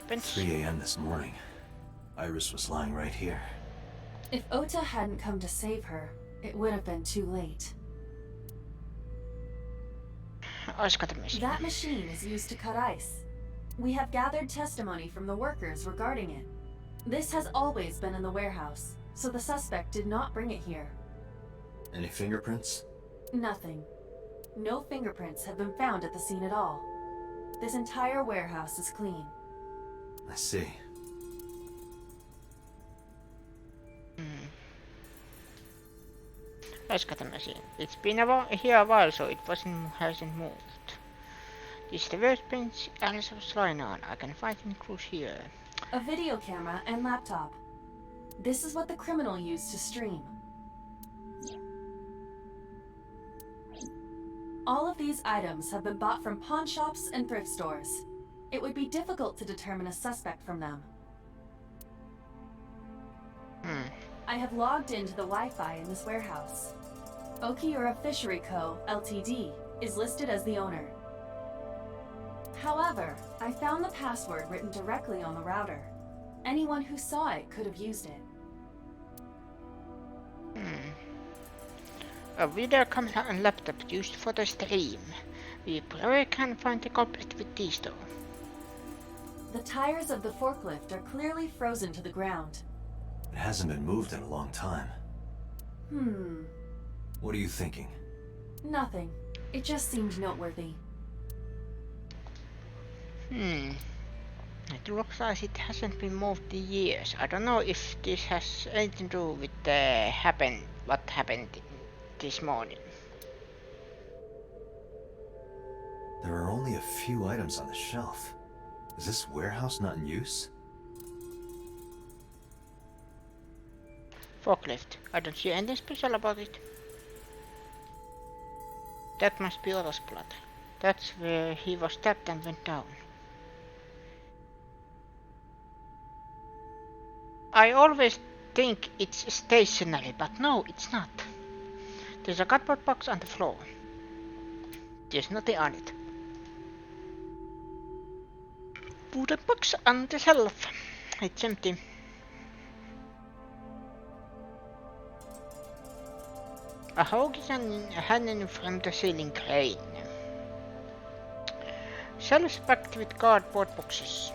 3 a.m. this morning. Iris was lying right here. If Ota hadn't come to save her, it would have been too late. That machine is used to cut ice. We have gathered testimony from the workers regarding it. This has always been in the warehouse, so the suspect did not bring it here. Any fingerprints? Nothing. no fingerprints have been found at the scene at all. This entire warehouse is clean. I see. Let's get the machine. It's been here a while, so it hasn't moved. This is the workbench Alice was lying on. I can find any clues here. A video camera and laptop. This is what the criminal used to stream. All of these items have been bought from pawn shops and thrift stores. It would be difficult to determine a suspect from them. I have logged into the Wi-Fi in this warehouse. Okiura Fishery Co., Ltd. is listed as the owner. However, I found the password written directly on the router. Anyone who saw it could have used it. A video camera and laptop used for the stream. We probably can find the culprit with these though. The tires of the forklift are clearly frozen to the ground. It hasn't been moved in a long time. What are you thinking? Nothing. It just seemed noteworthy. It looks like it hasn't been moved in years. I don't know if this has anything to do with what happened this morning. There are only a few items on the shelf. Is this warehouse not in use? Forklift. I don't see anything special about it. That must be Otto's blood. That's where he was stabbed and went down. I always think it's stationary, but no, it's not. There's a cardboard box on the floor. There's nothing on it. Wooden box on the shelf. It's empty. A hog is hanging from the ceiling crane. Shelves packed with cardboard boxes.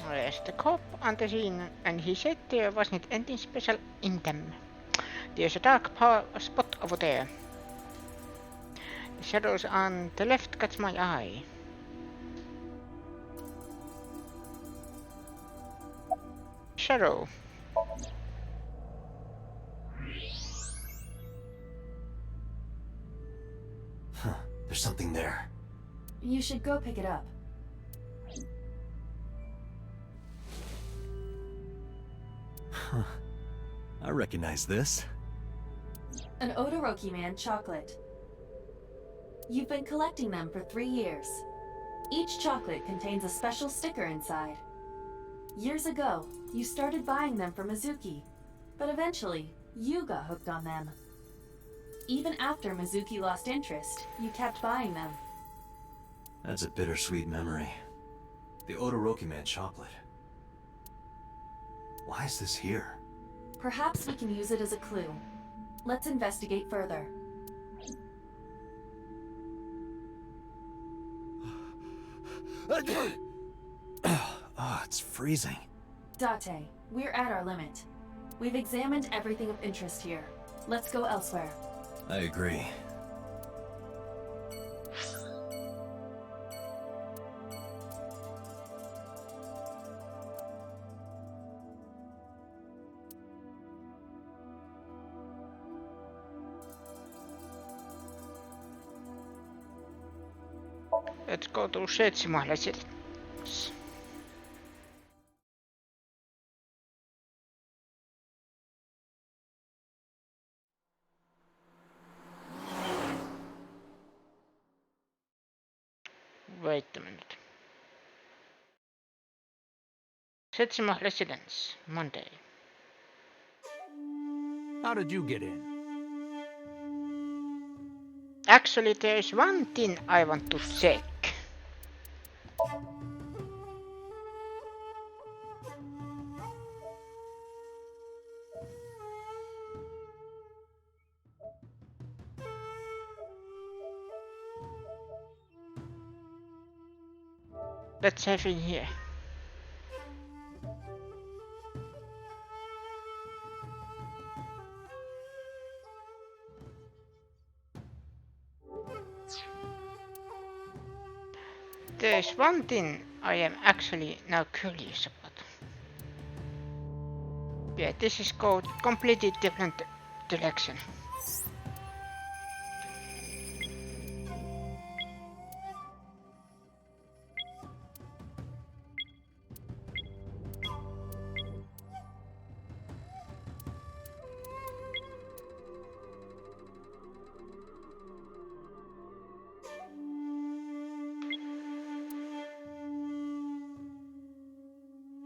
There's the cop on the scene, and he said there wasn't anything special in them. There's a dark spot over there. The shadows on the left catch my eye. Shadow. There's something there. You should go pick it up. I recognize this. An Odoroki Man chocolate. You've been collecting them for 3 years. Each chocolate contains a special sticker inside. Years ago, you started buying them for Mizuki, but eventually, you got hooked on them. Even after Mizuki lost interest, you kept buying them. That's a bittersweet memory. The Odoroki Man chocolate. Why is this here? Perhaps we can use it as a clue. Let's investigate further. It's freezing. Date, we're at our limit. We've examined everything of interest here. Let's go elsewhere. I agree. Let's go to Setsimah residence. Wait a minute. Setsimah residence, Monday. How did you get in? Actually, there is one thing I want to check. Let's have in here. There's one thing I am actually now curious about. Yeah, this is called completely different direction.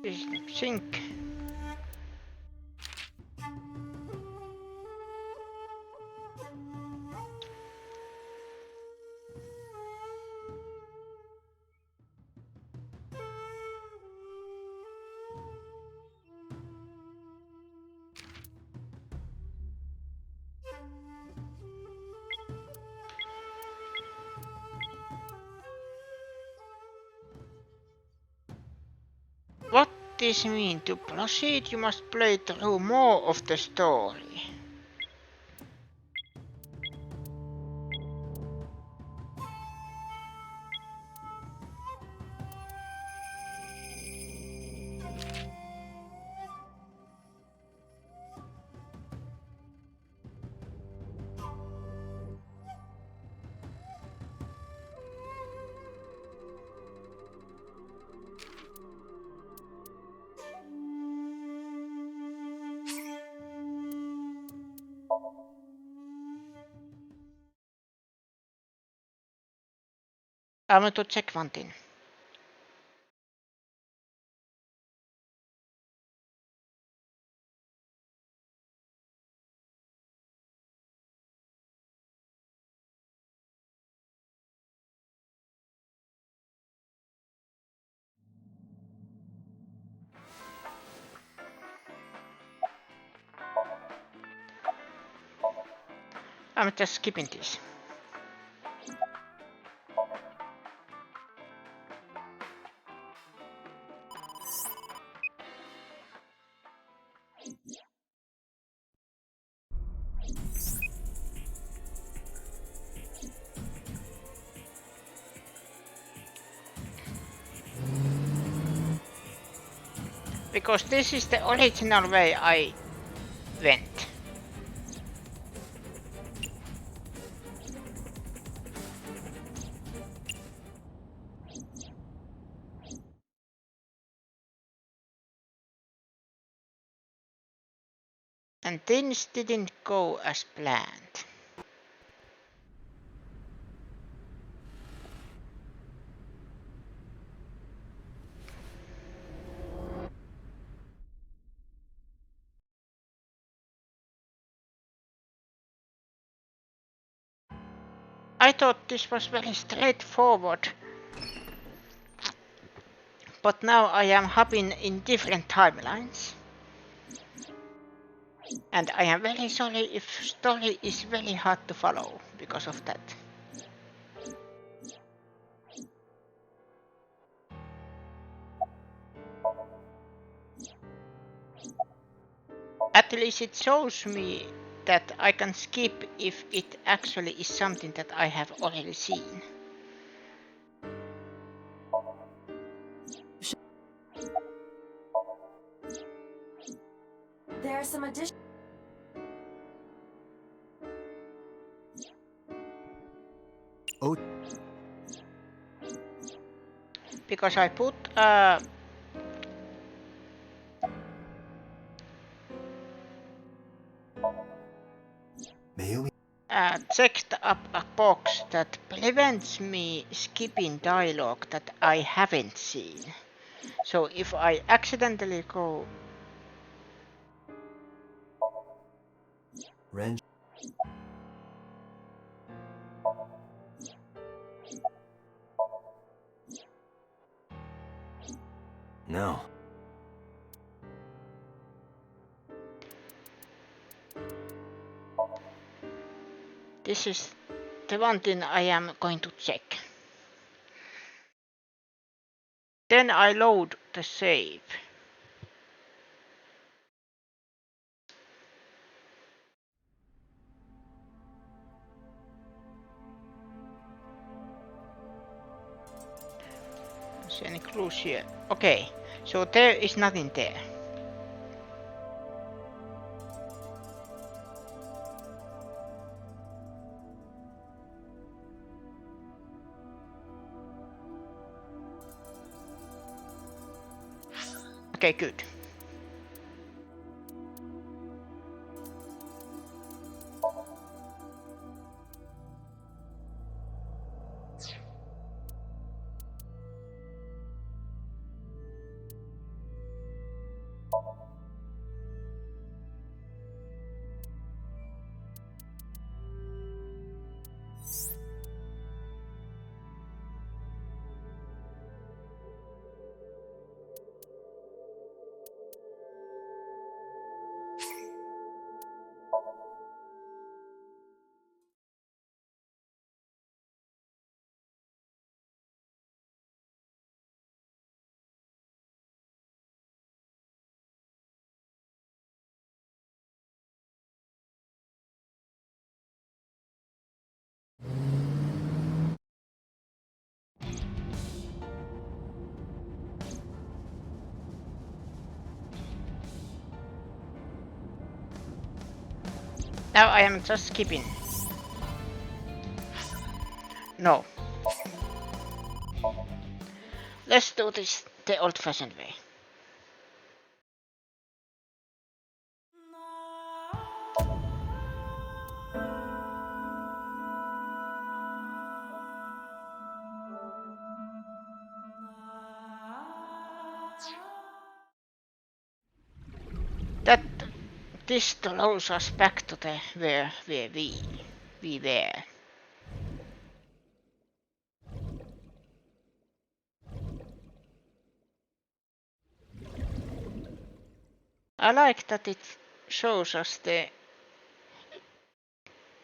This is the sink. What this mean? To proceed, you must play through more of the story. I want to check one thing. I'm just skipping this. Because this is the original way I went. And things didn't go as planned. I thought this was very straightforward, but now I am hopping in different timelines. And I am very sorry if story is very hard to follow because of that. At least it shows me that I can skip if it actually is something that I have already seen. There are some additional. Oh. Because I put checked up a box that prevents me skipping dialogue that I haven't seen. So if I accidentally go... Ren. No. This is the one thing I am going to check. Then I load the save. see any clues here. Okay, so there is nothing there. Okay, good. Now I am just skipping. No. Let's do this the old-fashioned way. That this allows us back to the where we were. I like that it shows us the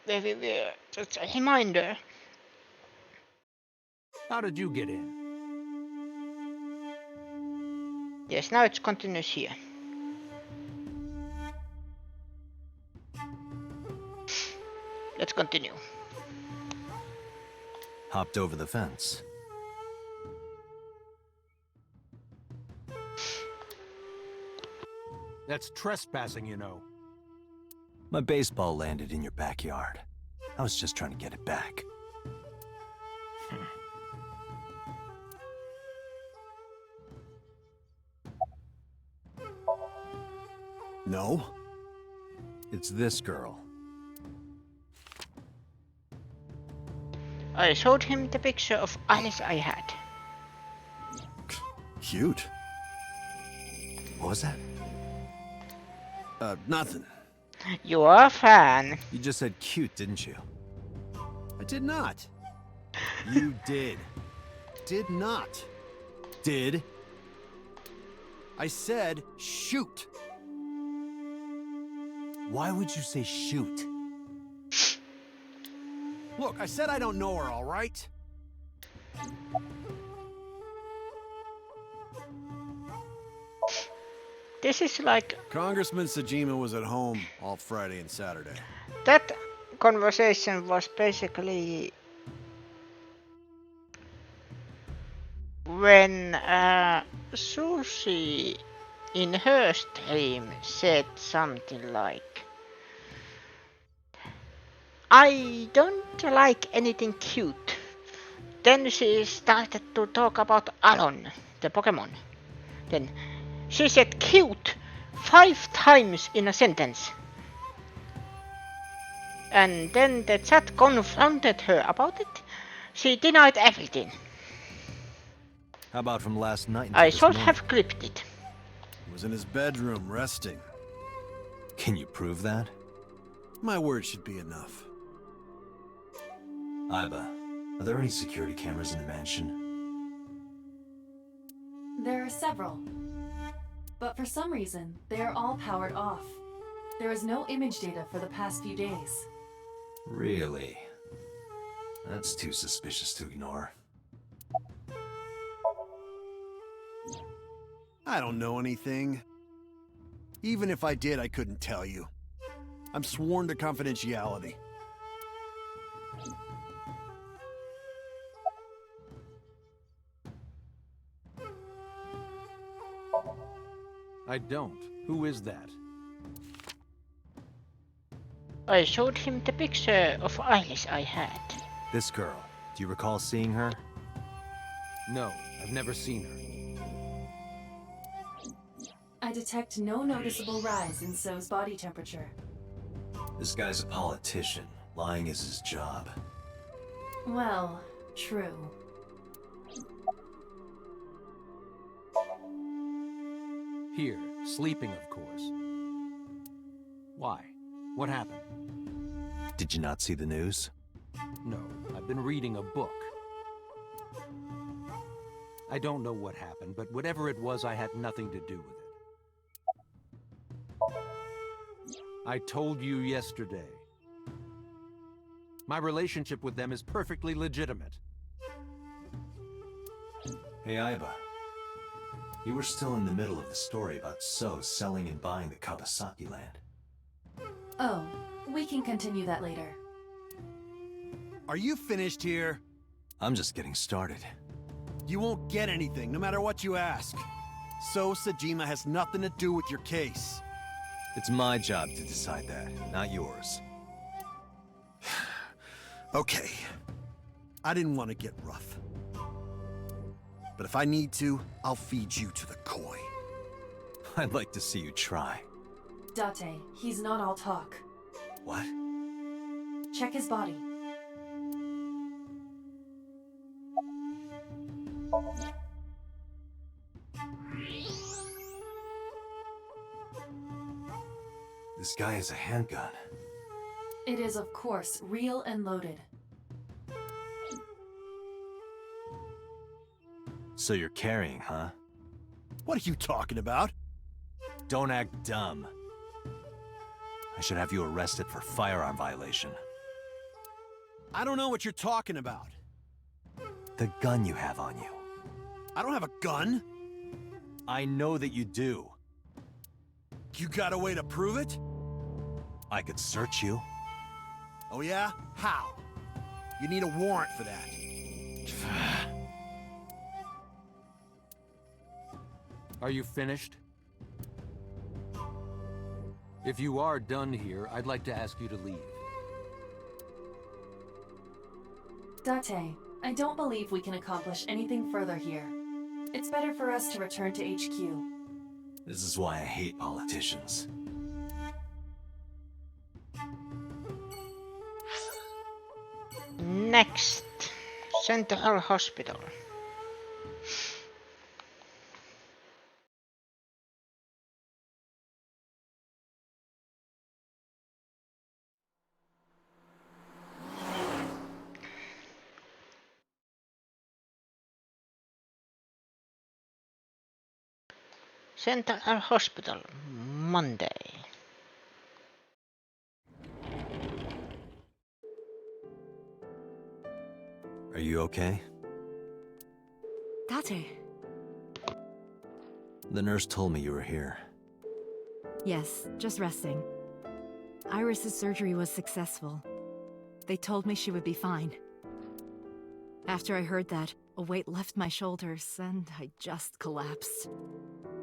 where we were. It's a reminder. How did you get in? Yes, now it continues here. Let's continue. Hopped over the fence. That's trespassing, you know. My baseball landed in your backyard. I was just trying to get it back. No? It's this girl. I showed him the picture of Alice I had. Cute. What was that? Nothing. You are a fan. You just said cute, didn't you? I did not. You did. Did not. Did. I said shoot. Why would you say shoot? Look, I said I don't know her, all right? This is like... Congressman Sajima was at home all Friday and Saturday. That conversation was basically... when Sushi in her stream said something like, I don't like anything cute. Then she started to talk about Alon, the Pokemon. Then she said cute 5 times in a sentence. And then the chat confronted her about it. She denied everything. How about from last night? I should have clipped it. He was in his bedroom, resting. Can you prove that? My word should be enough. Iba, are there any security cameras in the mansion? There are several. But for some reason, they are all powered off. There is no image data for the past few days. Really? That's too suspicious to ignore. I don't know anything. Even if I did, I couldn't tell you. I'm sworn to confidentiality. I don't. Who is that? I showed him the picture of Alice I had. This girl. Do you recall seeing her? No, I've never seen her. I detect no noticeable rise in So's body temperature. This guy's a politician. Lying is his job. Well, true. Here, sleeping, of course. Why? What happened? Did you not see the news? No, I've been reading a book. I don't know what happened, but whatever it was, I had nothing to do with it. I told you yesterday. My relationship with them is perfectly legitimate. Hey, Aiba. You were still in the middle of the story about So selling and buying the Kawasaki land. Oh, we can continue that later. Are you finished here? I'm just getting started. You won't get anything, no matter what you ask. So Sajima has nothing to do with your case. It's my job to decide that, not yours. Okay. I didn't want to get rough. But if I need to, I'll feed you to the koi. I'd like to see you try. Date, he's not all talk. What? Check his body. This guy has a handgun. It is, of course, real and loaded. So you're carrying, huh? What are you talking about? Don't act dumb. I should have you arrested for firearm violation. I don't know what you're talking about. The gun you have on you. I don't have a gun. I know that you do. You got a way to prove it? I could search you. Oh yeah? How? You need a warrant for that. Are you finished? If you are done here, I'd like to ask you to leave. Date, I don't believe we can accomplish anything further here. It's better for us to return to HQ. This is why I hate politicians. Next, Central Hospital. Central Hospital, Monday. Are you okay? Date. The nurse told me you were here. Yes, just resting. Iris's surgery was successful. They told me she would be fine. After I heard that, a weight left my shoulders, and I just collapsed.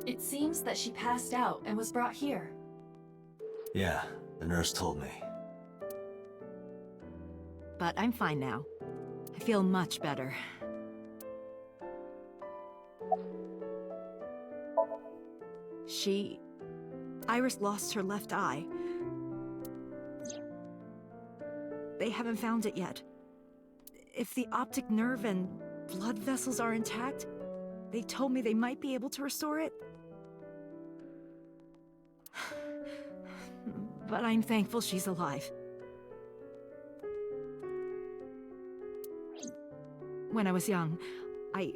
It seems that she passed out and was brought here. Yeah, the nurse told me. But I'm fine now. I feel much better. Iris lost her left eye. They haven't found it yet. If the optic nerve and blood vessels are intact, they told me they might be able to restore it. But I'm thankful she's alive. When I was young, I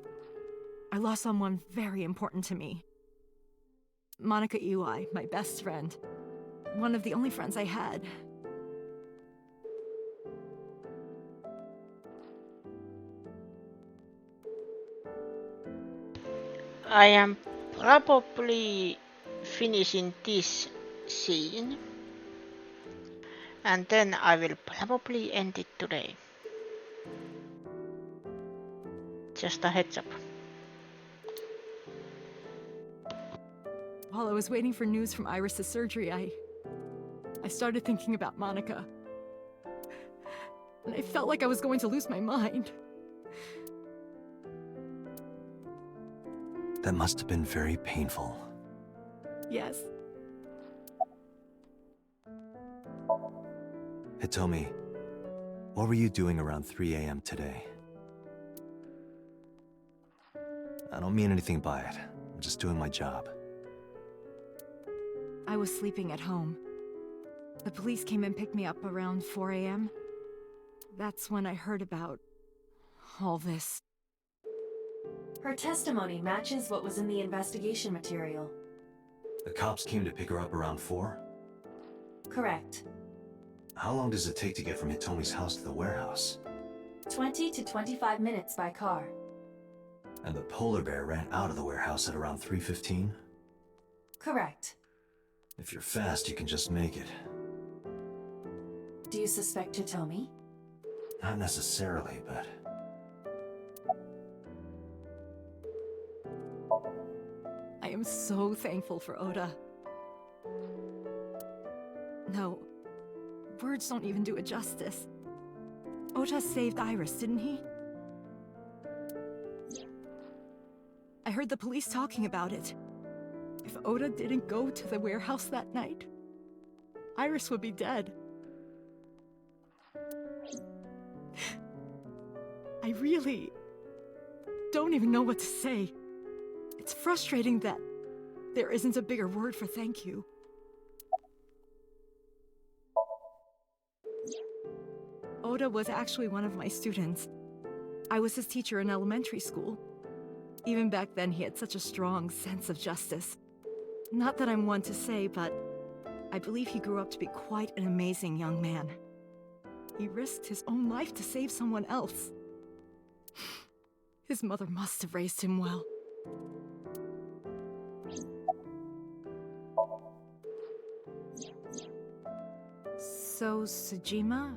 lost someone very important to me. Monica Iwai, my best friend. One of the only friends I had. I am probably finishing this scene, and then I will probably end it today. Just a heads up. While I was waiting for news from Iris's surgery, I started thinking about Monica. And I felt like I was going to lose my mind. That must have been very painful. Yes. Hitomi, what were you doing around 3 a.m. today? I don't mean anything by it. I'm just doing my job. I was sleeping at home. The police came and picked me up around 4 a.m. That's when I heard about all this. Her testimony matches what was in the investigation material. The cops came to pick her up around 4? Correct. How long does it take to get from Hitomi's house to the warehouse? 20 to 25 minutes by car. And the polar bear ran out of the warehouse at around 3:15? Correct. If you're fast, you can just make it. Do you suspect Hitomi? Not necessarily, but... I am so thankful for Oda. No, words don't even do it justice. Oda saved Iris, didn't he? I heard the police talking about it. If Oda didn't go to the warehouse that night, Iris would be dead. I really don't even know what to say. It's frustrating that there isn't a bigger word for thank you. Oda was actually one of my students. I was his teacher in elementary school. Even back then, he had such a strong sense of justice. Not that I'm one to say, but I believe he grew up to be quite an amazing young man. He risked his own life to save someone else. His mother must have raised him well. So, Sejima?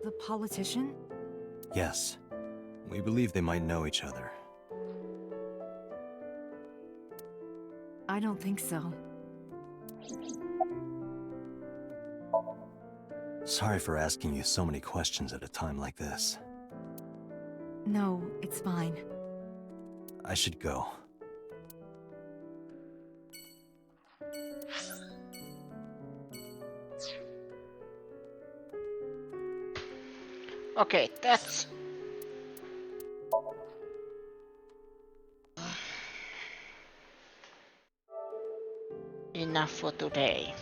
The politician? Yes. We believe they might know each other. I don't think so. Sorry for asking you so many questions at a time like this. No, it's fine. I should go. Okay, that's enough for today.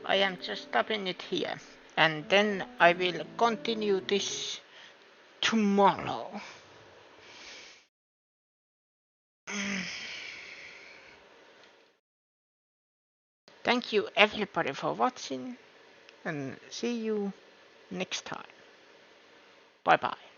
I am just stopping it here, and then I will continue this tomorrow. Thank you everybody for watching, and see you next time. Bye bye.